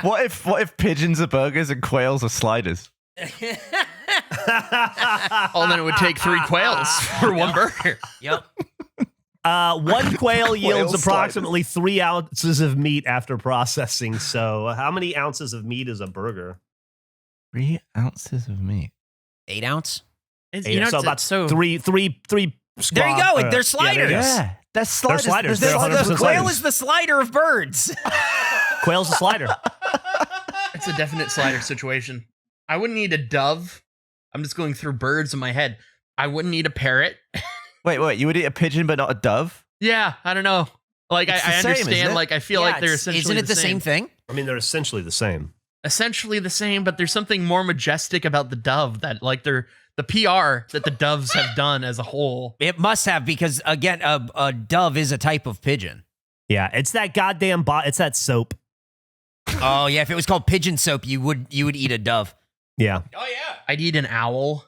Speaker 3: What if pigeons are burgers and quails are sliders?
Speaker 4: Oh, then it would take 3 quails for one burger.
Speaker 6: Yep.
Speaker 2: One quail yields
Speaker 3: sliders.
Speaker 2: approximately 3 ounces of meat after processing. So, how many ounces of meat is a burger?
Speaker 3: 3 ounces of meat.
Speaker 6: 8 ounce.
Speaker 4: It's,
Speaker 2: Yeah, so about
Speaker 4: so
Speaker 2: three.
Speaker 6: There you go. They're sliders.
Speaker 3: Yeah, that's sliders.
Speaker 2: sliders.
Speaker 3: They're
Speaker 2: They're
Speaker 3: sliders.
Speaker 2: 100%
Speaker 6: The
Speaker 2: sliders.
Speaker 6: quail is the slider of birds.
Speaker 2: Quail's a slider.
Speaker 4: It's a definite slider situation. I wouldn't eat a dove. I'm just going through birds in my head. I wouldn't eat a parrot.
Speaker 3: Wait, you would eat a pigeon but not a dove?
Speaker 4: Yeah, I don't know. Like
Speaker 3: It's
Speaker 4: I
Speaker 3: the same, isn't
Speaker 4: understand.
Speaker 3: it?
Speaker 4: Like I feel like they're essentially
Speaker 6: Isn't it the same thing?
Speaker 2: I mean, they're essentially the same.
Speaker 4: Essentially the same, but there's something more majestic about the dove that like they're the PR that the doves have done as a whole.
Speaker 6: It must have because again, a dove is a type of pigeon.
Speaker 2: Yeah, it's that goddamn it's that soap.
Speaker 6: Oh yeah, if it was called pigeon soap, you would eat a dove.
Speaker 2: Yeah.
Speaker 5: Oh yeah.
Speaker 4: I'd eat an owl.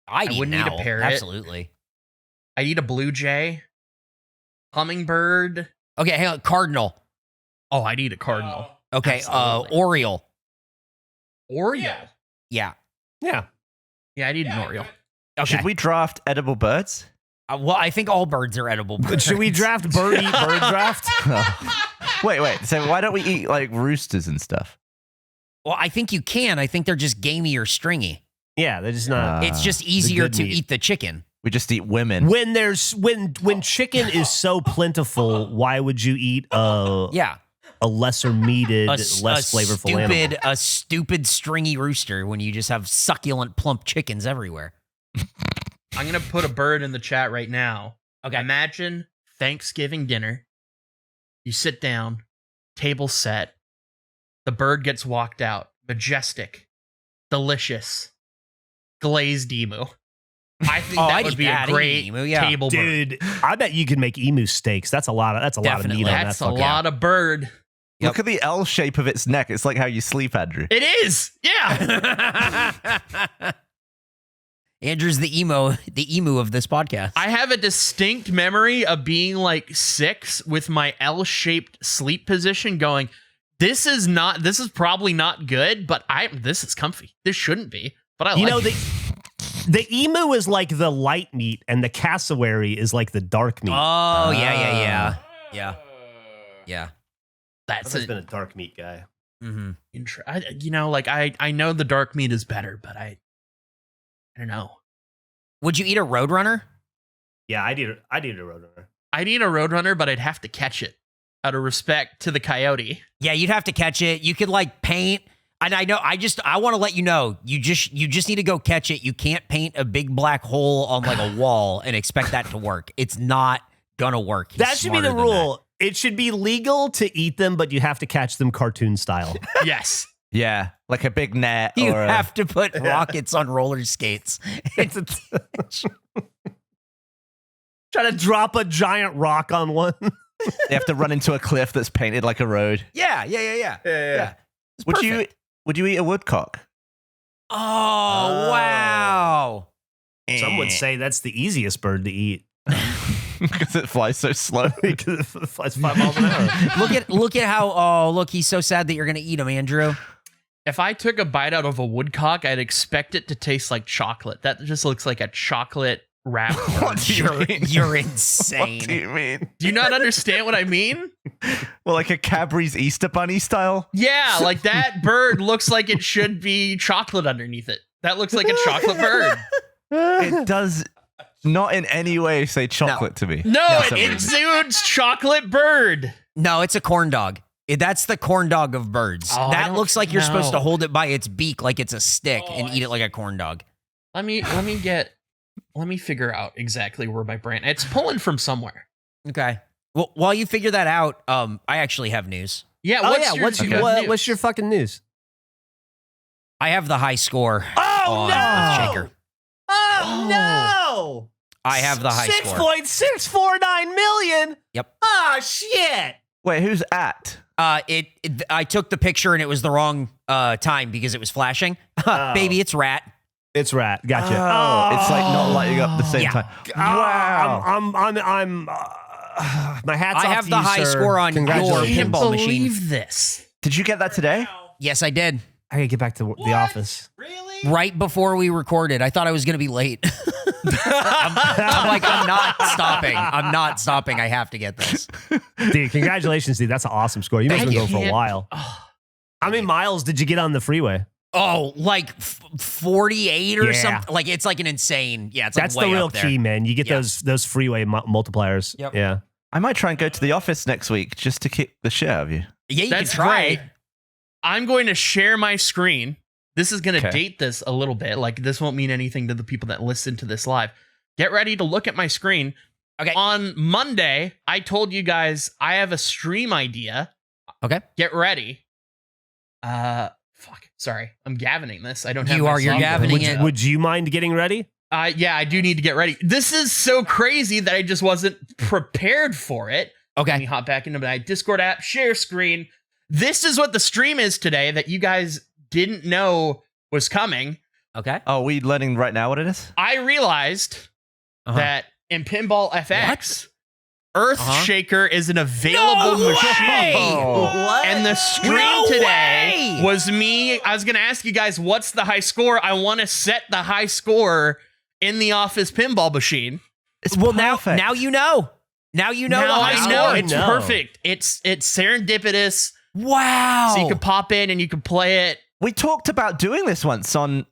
Speaker 6: I'd eat
Speaker 4: wouldn't
Speaker 6: an
Speaker 4: eat a
Speaker 6: owl.
Speaker 4: parrot.
Speaker 6: Absolutely.
Speaker 4: I'd eat a blue jay. Hummingbird.
Speaker 6: Okay, hang on. Cardinal.
Speaker 4: Oh, I'd eat a cardinal.
Speaker 6: Okay,
Speaker 4: Absolutely.
Speaker 6: Oriole.
Speaker 4: Oriole.
Speaker 5: Yeah.
Speaker 6: Yeah.
Speaker 2: Yeah.
Speaker 4: Yeah, I'd eat an Oriole.
Speaker 6: Okay.
Speaker 3: Should we draft edible birds?
Speaker 6: Well, I think all birds are edible.
Speaker 2: But should we
Speaker 6: birds.
Speaker 2: draft bird eat bird draft?
Speaker 3: Wait. So why don't we eat like roosters and stuff?
Speaker 6: Well, I think you can. I think they're just gamey or stringy.
Speaker 2: Yeah, they're just not.
Speaker 6: It's just easier
Speaker 2: good
Speaker 6: to
Speaker 2: meat.
Speaker 6: eat the chicken.
Speaker 3: We just eat women.
Speaker 2: When chicken is so plentiful, why would you eat
Speaker 6: Yeah.
Speaker 2: a lesser meated, less flavorful animal?
Speaker 6: A stupid stringy rooster when you just have succulent plump chickens everywhere.
Speaker 4: I'm gonna put a bird in the chat right now.
Speaker 6: Okay.
Speaker 4: Imagine Thanksgiving dinner. You sit down, table set. The bird gets walked out. Majestic, delicious, glazed emu. I think that
Speaker 6: I'd
Speaker 4: would
Speaker 6: eat
Speaker 4: be
Speaker 6: that.
Speaker 4: a great
Speaker 6: Emu, yeah.
Speaker 4: table bird.
Speaker 2: Dude, I bet you could make emu steaks. That's a lot of meat
Speaker 6: Definitely.
Speaker 2: on that.
Speaker 4: That's a
Speaker 2: fucking-
Speaker 4: lot of bird.
Speaker 3: Look at the L shape of its neck. It's like how you sleep, Andrew.
Speaker 4: It is. Yeah.
Speaker 6: Andrew's the emu of this podcast.
Speaker 4: I have a distinct memory of being like 6 with my L-shaped sleep position going, this is probably not good, but this is comfy. This shouldn't be, but I like it.
Speaker 2: The emu is like the light meat, and the cassowary is like the dark meat.
Speaker 6: Oh, yeah.
Speaker 2: I've
Speaker 4: That's
Speaker 2: always been a dark meat guy.
Speaker 6: Mm-hmm.
Speaker 4: I know the dark meat is better, but I don't know.
Speaker 6: Would you eat a Roadrunner?
Speaker 2: Yeah, I'd eat a roadrunner.
Speaker 4: I'd eat a Roadrunner, but I'd have to catch it out of respect to the coyote.
Speaker 6: Yeah, you'd have to catch it. You could like paint. And I know. I want to let you know. You just need to go catch it. You can't paint a big black hole on like a wall and expect that to work. It's not gonna work. He's
Speaker 2: That should be the
Speaker 6: smarter than
Speaker 2: rule. It should be legal to eat them, but you have to catch them cartoon style.
Speaker 4: Yes.
Speaker 3: Yeah, like a big net.
Speaker 6: that. You
Speaker 3: or
Speaker 6: have to put rockets on roller skates.
Speaker 2: Try to drop a giant rock on one.
Speaker 3: They have to run into a cliff that's painted like a road.
Speaker 6: Yeah. It's perfect.
Speaker 3: Would you eat a woodcock?
Speaker 6: Oh, wow.
Speaker 2: Some would say that's the easiest bird to eat.
Speaker 3: Because it flies so slow.
Speaker 2: Because it flies 5 miles an hour.
Speaker 6: Look at how. Look, he's so sad that you're gonna eat him, Andrew.
Speaker 4: If I took a bite out of a woodcock, I'd expect it to taste like chocolate. That just looks like a chocolate wrap.
Speaker 3: What do you mean?
Speaker 6: You're insane.
Speaker 3: What do you mean?
Speaker 4: Do you not understand what I mean?
Speaker 3: Well, like a Cadbury's Easter Bunny style?
Speaker 4: Yeah, like that bird looks like it should be chocolate underneath it. That looks like a chocolate bird.
Speaker 3: It does not in any way say chocolate to me.
Speaker 4: No,
Speaker 3: For some
Speaker 4: it
Speaker 3: reason.
Speaker 4: exudes chocolate bird.
Speaker 6: No, it's a corn dog. That's the corn dog of birds.
Speaker 4: Oh, I
Speaker 6: that
Speaker 4: don't
Speaker 6: looks like you're supposed to
Speaker 4: know.
Speaker 6: hold it by its beak like it's a stick and eat it like a corn dog.
Speaker 4: Let me figure out exactly where my brain. It's pulling from somewhere.
Speaker 6: Okay. Well, while you figure that out, I actually have news.
Speaker 4: Yeah.
Speaker 2: Oh,
Speaker 4: What's
Speaker 2: yeah.
Speaker 4: your
Speaker 2: What's
Speaker 4: news?
Speaker 2: your fucking news?
Speaker 6: I have the high score.
Speaker 2: Oh,
Speaker 6: on
Speaker 2: no!
Speaker 6: Earthshaker.
Speaker 2: Oh, no!
Speaker 6: I have the high score.
Speaker 2: 6.649 million.
Speaker 6: Yep.
Speaker 2: Oh, shit.
Speaker 3: Wait, who's at?
Speaker 6: I took the picture and it was the wrong time because it was flashing. Baby, it's Rat.
Speaker 2: It's Rat. Gotcha.
Speaker 3: Oh, it's like not lighting up the same
Speaker 6: Yeah.
Speaker 3: time.
Speaker 2: Wow. I'm my hat's off
Speaker 6: I have
Speaker 2: to
Speaker 6: the
Speaker 2: you,
Speaker 6: high
Speaker 2: sir.
Speaker 6: score on your
Speaker 2: Congratulations.
Speaker 4: Can't
Speaker 6: pinball machine.
Speaker 4: believe this.
Speaker 3: Did you get that today?
Speaker 6: Yes, I did.
Speaker 2: I gotta get back to the office.
Speaker 5: Really?
Speaker 6: Right before we recorded. I thought I was going to be late. I'm like, I'm not stopping. I'm not stopping. I have to get this.
Speaker 2: Dude, congratulations, dude. That's an awesome score. You must have been going for a while.
Speaker 4: Oh,
Speaker 2: How many miles did you get on the freeway?
Speaker 6: Oh, like 48 or
Speaker 2: Yeah.
Speaker 6: something. Like it's like an insane. Yeah, it's
Speaker 2: That's
Speaker 6: like way
Speaker 2: the real
Speaker 6: up there.
Speaker 2: key, man. You get
Speaker 6: Yeah.
Speaker 2: those freeway multipliers.
Speaker 6: Yep.
Speaker 2: Yeah.
Speaker 3: I might try and go to the office next week just to kick the shit out of you.
Speaker 6: Yeah, you
Speaker 4: that's
Speaker 6: can try.
Speaker 4: great. I'm going to share my screen. This is going to
Speaker 3: Okay.
Speaker 4: date this a little bit. Like, this won't mean anything to the people that listen to this live. Get ready to look at my screen.
Speaker 6: Okay.
Speaker 4: On Monday, I told you guys I have a stream idea.
Speaker 6: Okay.
Speaker 4: Get ready. Fuck. Sorry. I'm gavining this. I don't have
Speaker 6: You
Speaker 4: my
Speaker 6: are, you're
Speaker 4: sound
Speaker 6: gavining
Speaker 4: going.
Speaker 6: it.
Speaker 2: Would you mind getting ready?
Speaker 4: Yeah, I do need to get ready. This is so crazy that I just wasn't prepared for it. Let me
Speaker 6: Okay.
Speaker 4: hop back into my Discord app, share screen. This is what the stream is today that you guys didn't know was coming.
Speaker 6: Okay.
Speaker 3: Oh, are we learning right now what it is?
Speaker 4: I realized
Speaker 6: Uh-huh.
Speaker 4: that in Pinball FX, Earthshaker is an available
Speaker 6: No
Speaker 4: machine.
Speaker 6: way!
Speaker 2: What?
Speaker 4: And the stream
Speaker 6: No
Speaker 4: today
Speaker 6: way!
Speaker 4: was me. I was going to ask you guys, what's the high score? I want to set the high score in the office pinball machine.
Speaker 3: It's
Speaker 6: Well,
Speaker 3: perfect.
Speaker 6: now you know. Now you know
Speaker 4: Now
Speaker 6: the high
Speaker 4: I know
Speaker 6: score.
Speaker 4: it's
Speaker 2: No.
Speaker 4: perfect. It's serendipitous.
Speaker 6: Wow.
Speaker 4: So you can pop in and you can play it.
Speaker 3: We talked about doing this once on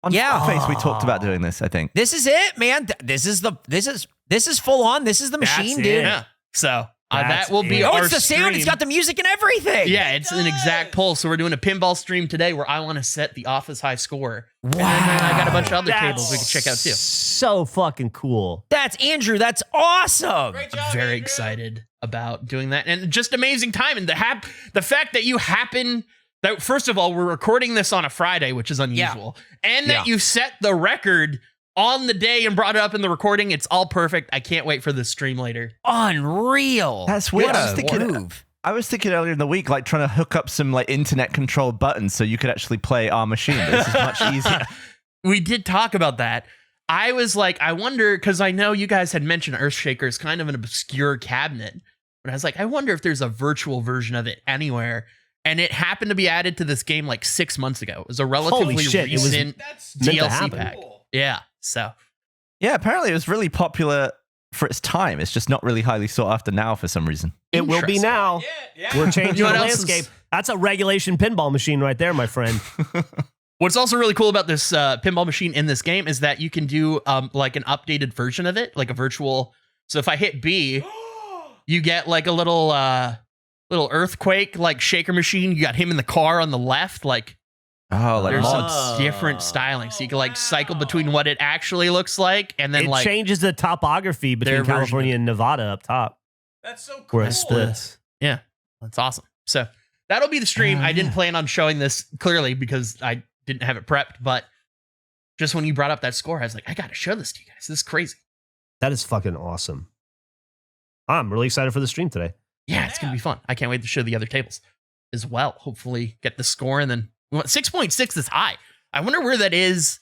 Speaker 6: Yeah.
Speaker 3: Face. We talked about doing this, I think.
Speaker 6: This is it, man. This is full on. This is the
Speaker 2: That's
Speaker 6: machine,
Speaker 2: it.
Speaker 6: dude.
Speaker 4: Yeah. So
Speaker 2: That's
Speaker 4: that will be
Speaker 2: it.
Speaker 6: Oh,
Speaker 4: our
Speaker 6: it's the sound. It's
Speaker 4: stream.
Speaker 6: got the music and everything.
Speaker 4: Yeah, it's an exact pull. So we're doing a pinball stream today where I want to set the office high score.
Speaker 6: Wow.
Speaker 4: And then I got a bunch of other
Speaker 2: That's
Speaker 4: tables we can check out too.
Speaker 2: So fucking cool.
Speaker 6: That's Andrew. That's awesome.
Speaker 5: Great job,
Speaker 4: I'm very
Speaker 5: Andrew.
Speaker 4: excited about doing that, and just amazing time. And the fact that you happen that first of all we're recording this on a Friday, which is unusual, and that
Speaker 6: Yeah.
Speaker 4: you set the record on the day and brought it up in the recording. It's all perfect. I can't wait for this stream later.
Speaker 6: Unreal.
Speaker 3: That's weird.
Speaker 6: What
Speaker 3: I was
Speaker 6: a
Speaker 3: thinking-
Speaker 6: move.
Speaker 3: I was thinking earlier in the week, like trying to hook up some like internet controlled buttons so you could actually play our machine. But this is much easier.
Speaker 4: We did talk about that. I was like, I wonder, because I know you guys had mentioned Earthshaker is kind of an obscure cabinet. But I was like, I wonder if there's a virtual version of it anywhere. And it happened to be added to this game like 6 months ago. It was a relatively
Speaker 2: Holy shit, it was
Speaker 4: recent
Speaker 5: That's
Speaker 2: meant to
Speaker 4: DLC
Speaker 2: happen.
Speaker 4: pack.
Speaker 5: cool.
Speaker 4: Yeah. So
Speaker 3: Yeah, apparently it was really popular for its time. It's just not really highly sought after now for some reason.
Speaker 2: It will be
Speaker 4: Interesting.
Speaker 2: now.
Speaker 5: Yeah.
Speaker 2: We're changing
Speaker 4: You know
Speaker 2: the
Speaker 4: what else is-
Speaker 2: landscape. That's a regulation pinball machine right there, my friend.
Speaker 4: what's also really cool about this pinball machine in this game is that you can do like an updated version of it, like a virtual. So if I hit B, you get like a little earthquake like shaker machine. You got him in the car on the left. Like
Speaker 3: Oh, like
Speaker 4: there's
Speaker 3: mods.
Speaker 4: some different styling, so you can like cycle between what it actually looks like and then
Speaker 2: It
Speaker 4: like
Speaker 2: changes the topography
Speaker 4: their
Speaker 2: between
Speaker 4: version of
Speaker 2: California and Nevada up top,
Speaker 5: That's so cool.
Speaker 2: where it splits.
Speaker 4: yeah, that's awesome. So that'll be the stream. I didn't plan on showing this clearly because I didn't have it prepped, but just when you brought up that score, I was like, I got to show this to you guys. This is crazy.
Speaker 2: That is fucking awesome. I'm really excited for the stream today.
Speaker 4: Yeah, it's gonna be fun. I can't wait to show the other tables as well. Hopefully, get the score and then 6.6 is high. I wonder where that is.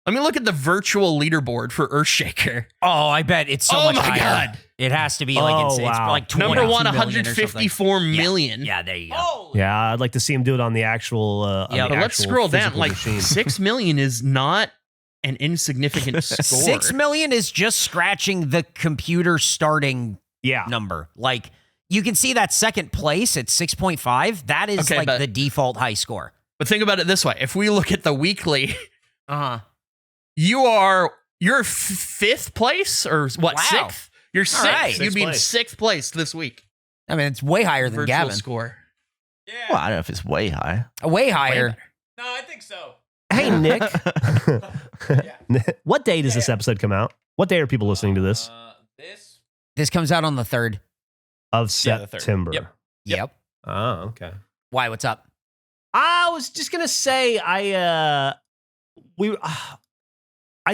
Speaker 4: Let me look at the virtual leaderboard for Earthshaker.
Speaker 6: Oh, I bet it's so
Speaker 4: Oh
Speaker 6: much
Speaker 4: my
Speaker 6: higher.
Speaker 4: God.
Speaker 6: It has to be like
Speaker 2: Oh,
Speaker 6: insane. It's
Speaker 2: wow.
Speaker 6: like
Speaker 4: Number
Speaker 6: 22
Speaker 4: one,
Speaker 6: million or something.
Speaker 4: 154 million.
Speaker 6: Yeah, there you go.
Speaker 5: Holy
Speaker 2: Yeah, I'd like to see him do it on the actual. On
Speaker 6: Yeah,
Speaker 2: the
Speaker 4: But let's
Speaker 2: actual
Speaker 4: scroll down.
Speaker 2: physical
Speaker 4: Like
Speaker 2: machine.
Speaker 4: 6 million is not an insignificant score.
Speaker 6: 6 million is just scratching the computer starting
Speaker 2: Yeah,
Speaker 6: number. Like you can see that second place at 6.5. That is
Speaker 4: Okay,
Speaker 6: like
Speaker 4: but-
Speaker 6: the default high score.
Speaker 4: But think about it this way: if we look at the weekly,
Speaker 6: Uh-huh.
Speaker 4: you're fifth place or what?
Speaker 6: Wow.
Speaker 4: Sixth? You're sixth.
Speaker 6: right.
Speaker 4: You'd
Speaker 2: Sixth
Speaker 4: be in
Speaker 2: place.
Speaker 4: sixth place this week.
Speaker 6: I mean, it's way higher than
Speaker 4: Virtual
Speaker 6: Gavin.
Speaker 4: score.
Speaker 5: Yeah.
Speaker 3: Well, I don't know if it's way high.
Speaker 6: Way higher.
Speaker 4: better.
Speaker 5: No, I think so.
Speaker 2: Hey, Nick. What day does this episode come out? What day are people listening to this?
Speaker 5: This.
Speaker 6: This comes out on the 3rd.
Speaker 2: Of
Speaker 5: Yeah, the third.
Speaker 2: September.
Speaker 5: Yep.
Speaker 6: Yep.
Speaker 2: Oh, okay.
Speaker 6: Why? What's up?
Speaker 2: I was just gonna say I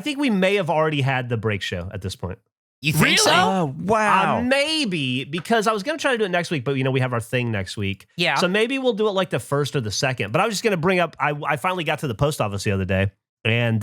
Speaker 2: think we may have already had the break show at this point.
Speaker 6: You think
Speaker 4: Really?
Speaker 6: so?
Speaker 3: Oh, wow.
Speaker 2: Maybe, because I was gonna try to do it next week, but we have our thing next week.
Speaker 6: Yeah.
Speaker 2: So maybe we'll do it like the first or the second. But I was just gonna bring up. I finally got to the post office the other day and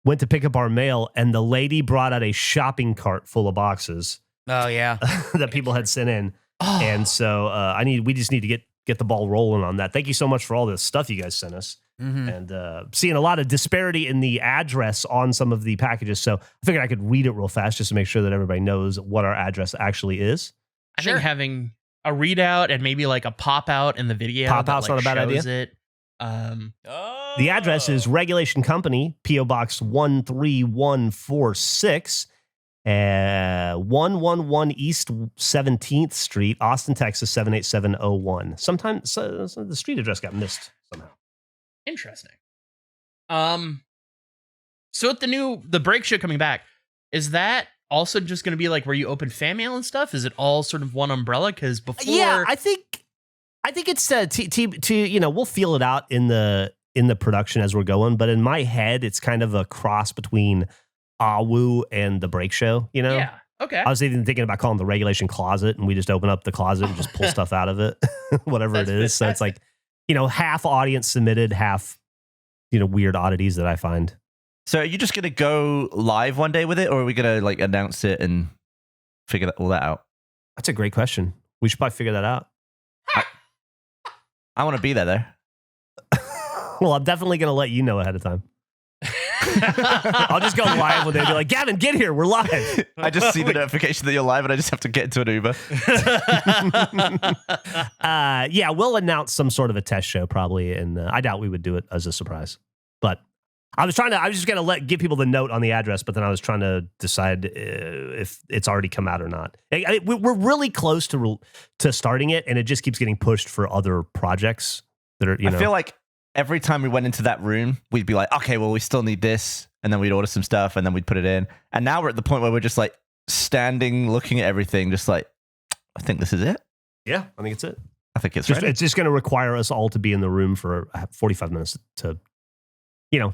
Speaker 2: went to pick up our mail, and the lady brought out a shopping cart full of boxes
Speaker 6: Oh yeah.
Speaker 2: that people had sent in, and so we just need to get the ball rolling on that. Thank you so much for all the stuff you guys sent us. And seeing a lot of disparity in the address on some of the packages. So I figured I could read it real fast just to make sure that everybody knows what our address actually is.
Speaker 4: I think having a readout and maybe like a pop out in the video.
Speaker 2: Pop-out's
Speaker 4: that,
Speaker 2: not a bad
Speaker 4: shows
Speaker 2: idea.
Speaker 4: It.
Speaker 2: The address is Regulation Company, P.O. Box 13146, 111 East 17th Street, Austin, Texas, 78701. Sometimes the street address got missed somehow.
Speaker 4: Interesting. So with the break show coming back, is that also just going to be like where you open fan mail and stuff? Is it all sort of one umbrella? Because before,
Speaker 2: Yeah, I think it's we'll feel it out in the production as we're going. But in my head, it's kind of a cross between Awu and the break show.
Speaker 4: Yeah. Okay.
Speaker 2: I was even thinking about calling the Regulation Closet, and we just open up the closet and just pull stuff out of it, whatever it is. So it's like, half audience submitted, half, weird oddities that I find.
Speaker 3: So are you just going to go live one day with it, or are we going to like announce it and figure all that out?
Speaker 2: That's a great question. We should probably figure that out.
Speaker 3: I want to be there.
Speaker 2: Well, I'm definitely going to let you know ahead of time. I'll just go live with it and be like, Gavin, get here. We're live.
Speaker 3: I just see the notification that you're live and I just have to get into an Uber.
Speaker 2: Yeah, we'll announce some sort of a test show probably. And I doubt we would do it as a surprise. But I was just going to give people the note on the address, but then I was trying to decide if it's already come out or not. We're really close to starting it, and it just keeps getting pushed for other projects that are,
Speaker 3: I feel like every time we went into that room, we'd be like, okay, well, we still need this. And then we'd order some stuff and then we'd put it in. And now we're at the point where we're just like standing, looking at everything, just like, I think this is it.
Speaker 2: Yeah, I think it's it.
Speaker 3: I think it's
Speaker 2: just,
Speaker 3: ready.
Speaker 2: it's just going to require us all to be in the room for 45 minutes to,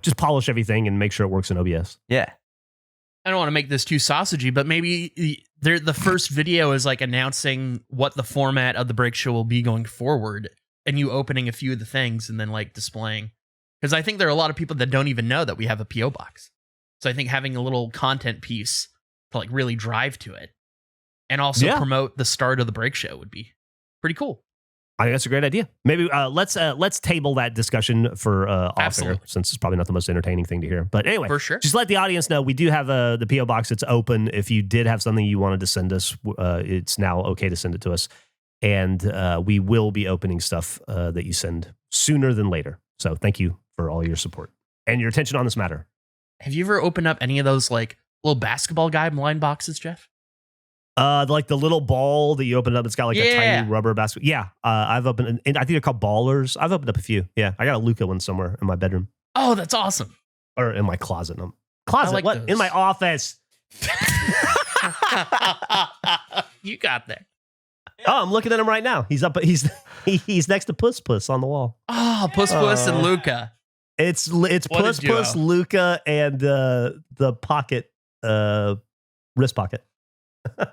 Speaker 2: just polish everything and make sure it works in OBS.
Speaker 3: Yeah.
Speaker 4: I don't want to make this too sausagey, but maybe the first video is like announcing what the format of the break show will be going forward, and you opening a few of the things and then like displaying. Because I think there are a lot of people that don't even know that we have a P.O. box. So I think having a little content piece to like really drive to it and also promote the start of the break show would be pretty cool.
Speaker 2: I think that's a great idea. Maybe let's table that discussion for off air, since it's probably not the most entertaining thing to hear. But anyway,
Speaker 4: for sure,
Speaker 2: just let the audience know we do have the P.O. box. It's open. If you did have something you wanted to send us, it's now okay to send it to us. And we will be opening stuff that you send sooner than later. So thank you for all your support and your attention on this matter.
Speaker 4: Have you ever opened up any of those like little basketball guideline boxes, Jeff?
Speaker 2: Like the little ball that you open up, it's got like a tiny rubber basket. Yeah, I've opened, and I think they're called ballers. I've opened up a few. Yeah, I got a Luca one somewhere in my bedroom.
Speaker 4: Oh, that's awesome.
Speaker 2: Or in my closet. Closet?
Speaker 4: like
Speaker 2: what?
Speaker 4: those.
Speaker 2: In my office.
Speaker 4: You got there.
Speaker 2: Oh, I'm looking at him right now. He's up. He's next to Puss Puss on the wall.
Speaker 4: Oh, Puss Puss and Luca.
Speaker 2: It's
Speaker 4: What a
Speaker 2: Puss
Speaker 4: duo.
Speaker 2: Puss, Luca, and the pocket, wrist pocket.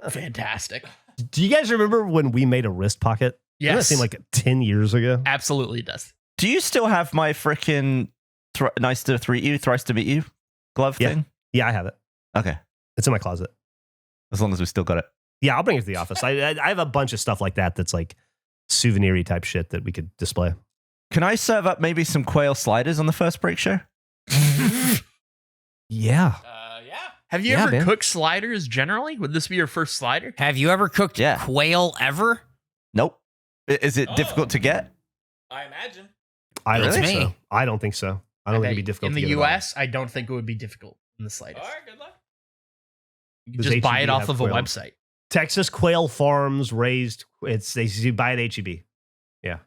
Speaker 4: Fantastic.
Speaker 2: Do you guys remember when we made a wrist pocket? Doesn't that
Speaker 4: Yes.
Speaker 2: seem like 10 years ago?
Speaker 4: Absolutely does.
Speaker 3: Do you still have my freaking nice to thrice to meet you glove thing?
Speaker 2: Yeah, I have it.
Speaker 3: Okay.
Speaker 2: It's in my closet.
Speaker 3: As long as we still got it.
Speaker 2: Yeah, I'll bring it to the office. I have a bunch of stuff like that that's like souvenir-y type shit that we could display.
Speaker 3: Can I serve up maybe some quail sliders on the first break show?
Speaker 2: Yeah.
Speaker 5: Yeah.
Speaker 4: Have you
Speaker 2: Yeah,
Speaker 4: ever
Speaker 2: man.
Speaker 4: cooked sliders generally? Would this be your first slider?
Speaker 6: Have you ever cooked quail ever?
Speaker 3: Nope. Is it difficult to get?
Speaker 5: I imagine.
Speaker 2: I don't
Speaker 6: Really?
Speaker 2: think so. I don't think so. I don't think it'd be difficult
Speaker 4: in
Speaker 2: to
Speaker 4: the
Speaker 2: get it all.
Speaker 4: US, I don't think it would be difficult in the slightest.
Speaker 5: All right, good luck.
Speaker 4: You can
Speaker 2: Does
Speaker 4: just buy it
Speaker 2: H-E-B
Speaker 4: off
Speaker 2: have
Speaker 4: of a
Speaker 2: quail?
Speaker 4: website.
Speaker 2: Texas Quail Farms raised. You buy it at HEB.
Speaker 4: There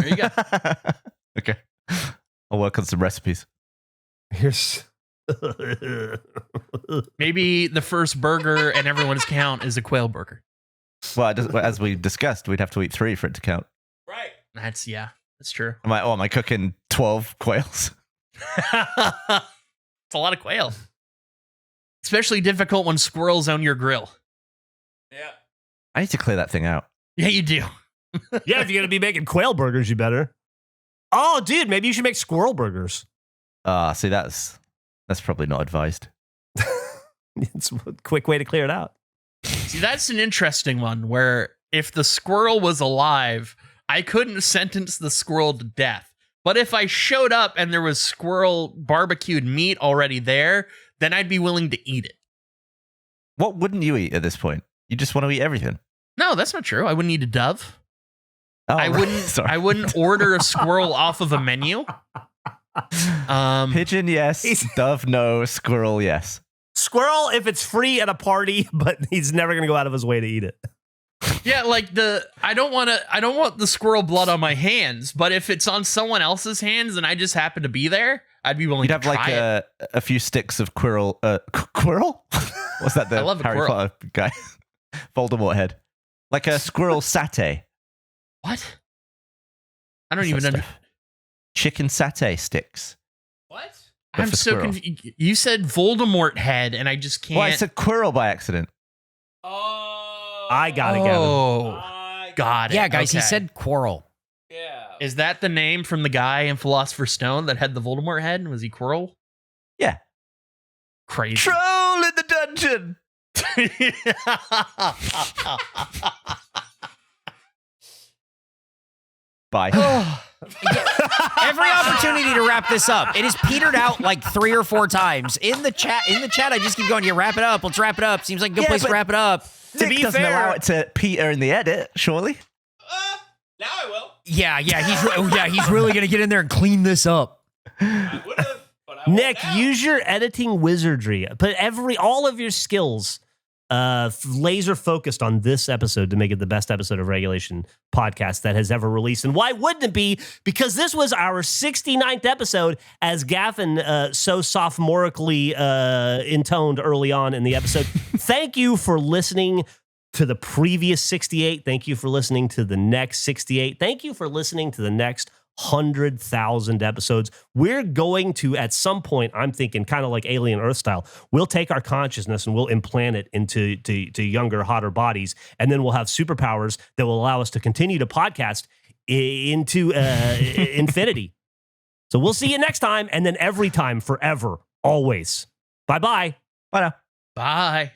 Speaker 4: you go.
Speaker 3: Okay. I'll work on some recipes.
Speaker 2: Here's.
Speaker 4: Maybe the first burger and everyone's count is a quail burger.
Speaker 3: Well, as we discussed, we'd have to eat 3 for it to count.
Speaker 5: Right.
Speaker 4: That's That's true.
Speaker 3: Am I cooking 12 quails?
Speaker 4: It's a lot of quail. Especially difficult when squirrels own your grill.
Speaker 5: Yeah.
Speaker 3: I need to clear that thing out.
Speaker 4: Yeah, you do.
Speaker 2: Yeah, if you're going to be making quail burgers, you better. Oh, dude, maybe you should make squirrel burgers.
Speaker 3: See, that's probably not advised.
Speaker 2: It's a quick way to clear it out.
Speaker 4: See, that's an interesting one where if the squirrel was alive, I couldn't sentence the squirrel to death. But if I showed up and there was squirrel barbecued meat already there, then I'd be willing to eat it.
Speaker 3: What wouldn't you eat at this point? You just want to eat everything.
Speaker 4: No, that's not true. I wouldn't eat a dove.
Speaker 3: Oh,
Speaker 4: I
Speaker 3: right.
Speaker 4: wouldn't.
Speaker 3: Sorry.
Speaker 4: I wouldn't order a squirrel off of a menu.
Speaker 3: Pigeon, yes. Dove, no. Squirrel, yes.
Speaker 2: Squirrel, if it's free at a party, but he's never going to go out of his way to eat it.
Speaker 4: Yeah, like I don't want the squirrel blood on my hands, but if it's on someone else's hands and I just happen to be there, I'd be willing
Speaker 3: You'd
Speaker 4: to
Speaker 3: have
Speaker 4: try
Speaker 3: like
Speaker 4: it.
Speaker 3: a few sticks of quirrel. Quirrel? What's that? The
Speaker 4: I love a
Speaker 3: Harry
Speaker 4: quirrel.
Speaker 3: Potter guy. Voldemort head. Like a squirrel satay.
Speaker 4: What? I don't
Speaker 3: What's
Speaker 4: even
Speaker 3: that
Speaker 4: know.
Speaker 3: stuff? Chicken satay sticks.
Speaker 5: What?
Speaker 3: But
Speaker 4: I'm
Speaker 3: for
Speaker 4: so
Speaker 3: squirrel.
Speaker 4: confused. You said Voldemort head, and I just can't.
Speaker 3: Well, I said quirrel by accident.
Speaker 5: Oh.
Speaker 2: I got it, Gavin.
Speaker 4: Oh,
Speaker 5: I
Speaker 4: got it.
Speaker 6: Yeah, guys, he
Speaker 4: Okay.
Speaker 6: said quarrel.
Speaker 5: Yeah.
Speaker 4: Is that the name from the guy in Philosopher's Stone that had the Voldemort head? Was he Quirrell?
Speaker 3: Yeah.
Speaker 4: Crazy.
Speaker 3: Troll in the dungeon. Bye.
Speaker 6: Every opportunity to wrap this up. It has petered out like 3 or 4 times. In the chat, I just keep going, yeah, wrap it up. Let's wrap it up. Seems like a good
Speaker 3: Yeah,
Speaker 6: place to
Speaker 3: but-
Speaker 6: wrap it up.
Speaker 3: Nick
Speaker 2: be
Speaker 3: doesn't
Speaker 2: fair-
Speaker 3: allow it to peter in the edit, surely.
Speaker 5: Now I will.
Speaker 6: Yeah, he's really gonna get in there and clean this up.
Speaker 5: I would have, but I won't
Speaker 2: Nick,
Speaker 5: now.
Speaker 2: use your editing wizardry. Put all of your skills laser focused on this episode to make it the best episode of Regulation Podcast that has ever released. And why wouldn't it be? Because this was our 69th episode, as Gavin so sophomorically intoned early on in the episode. Thank you for listening to the previous 68. Thank you for listening to the next 68. Thank you for listening to the next 100,000 episodes. We're going to, at some point, I'm thinking kind of like Alien Earth style, we'll take our consciousness and we'll implant it into to younger, hotter bodies. And then we'll have superpowers that will allow us to continue to podcast into infinity. So we'll see you next time. And then every time, forever, always. Bye-bye.
Speaker 3: Bye now.
Speaker 4: Bye.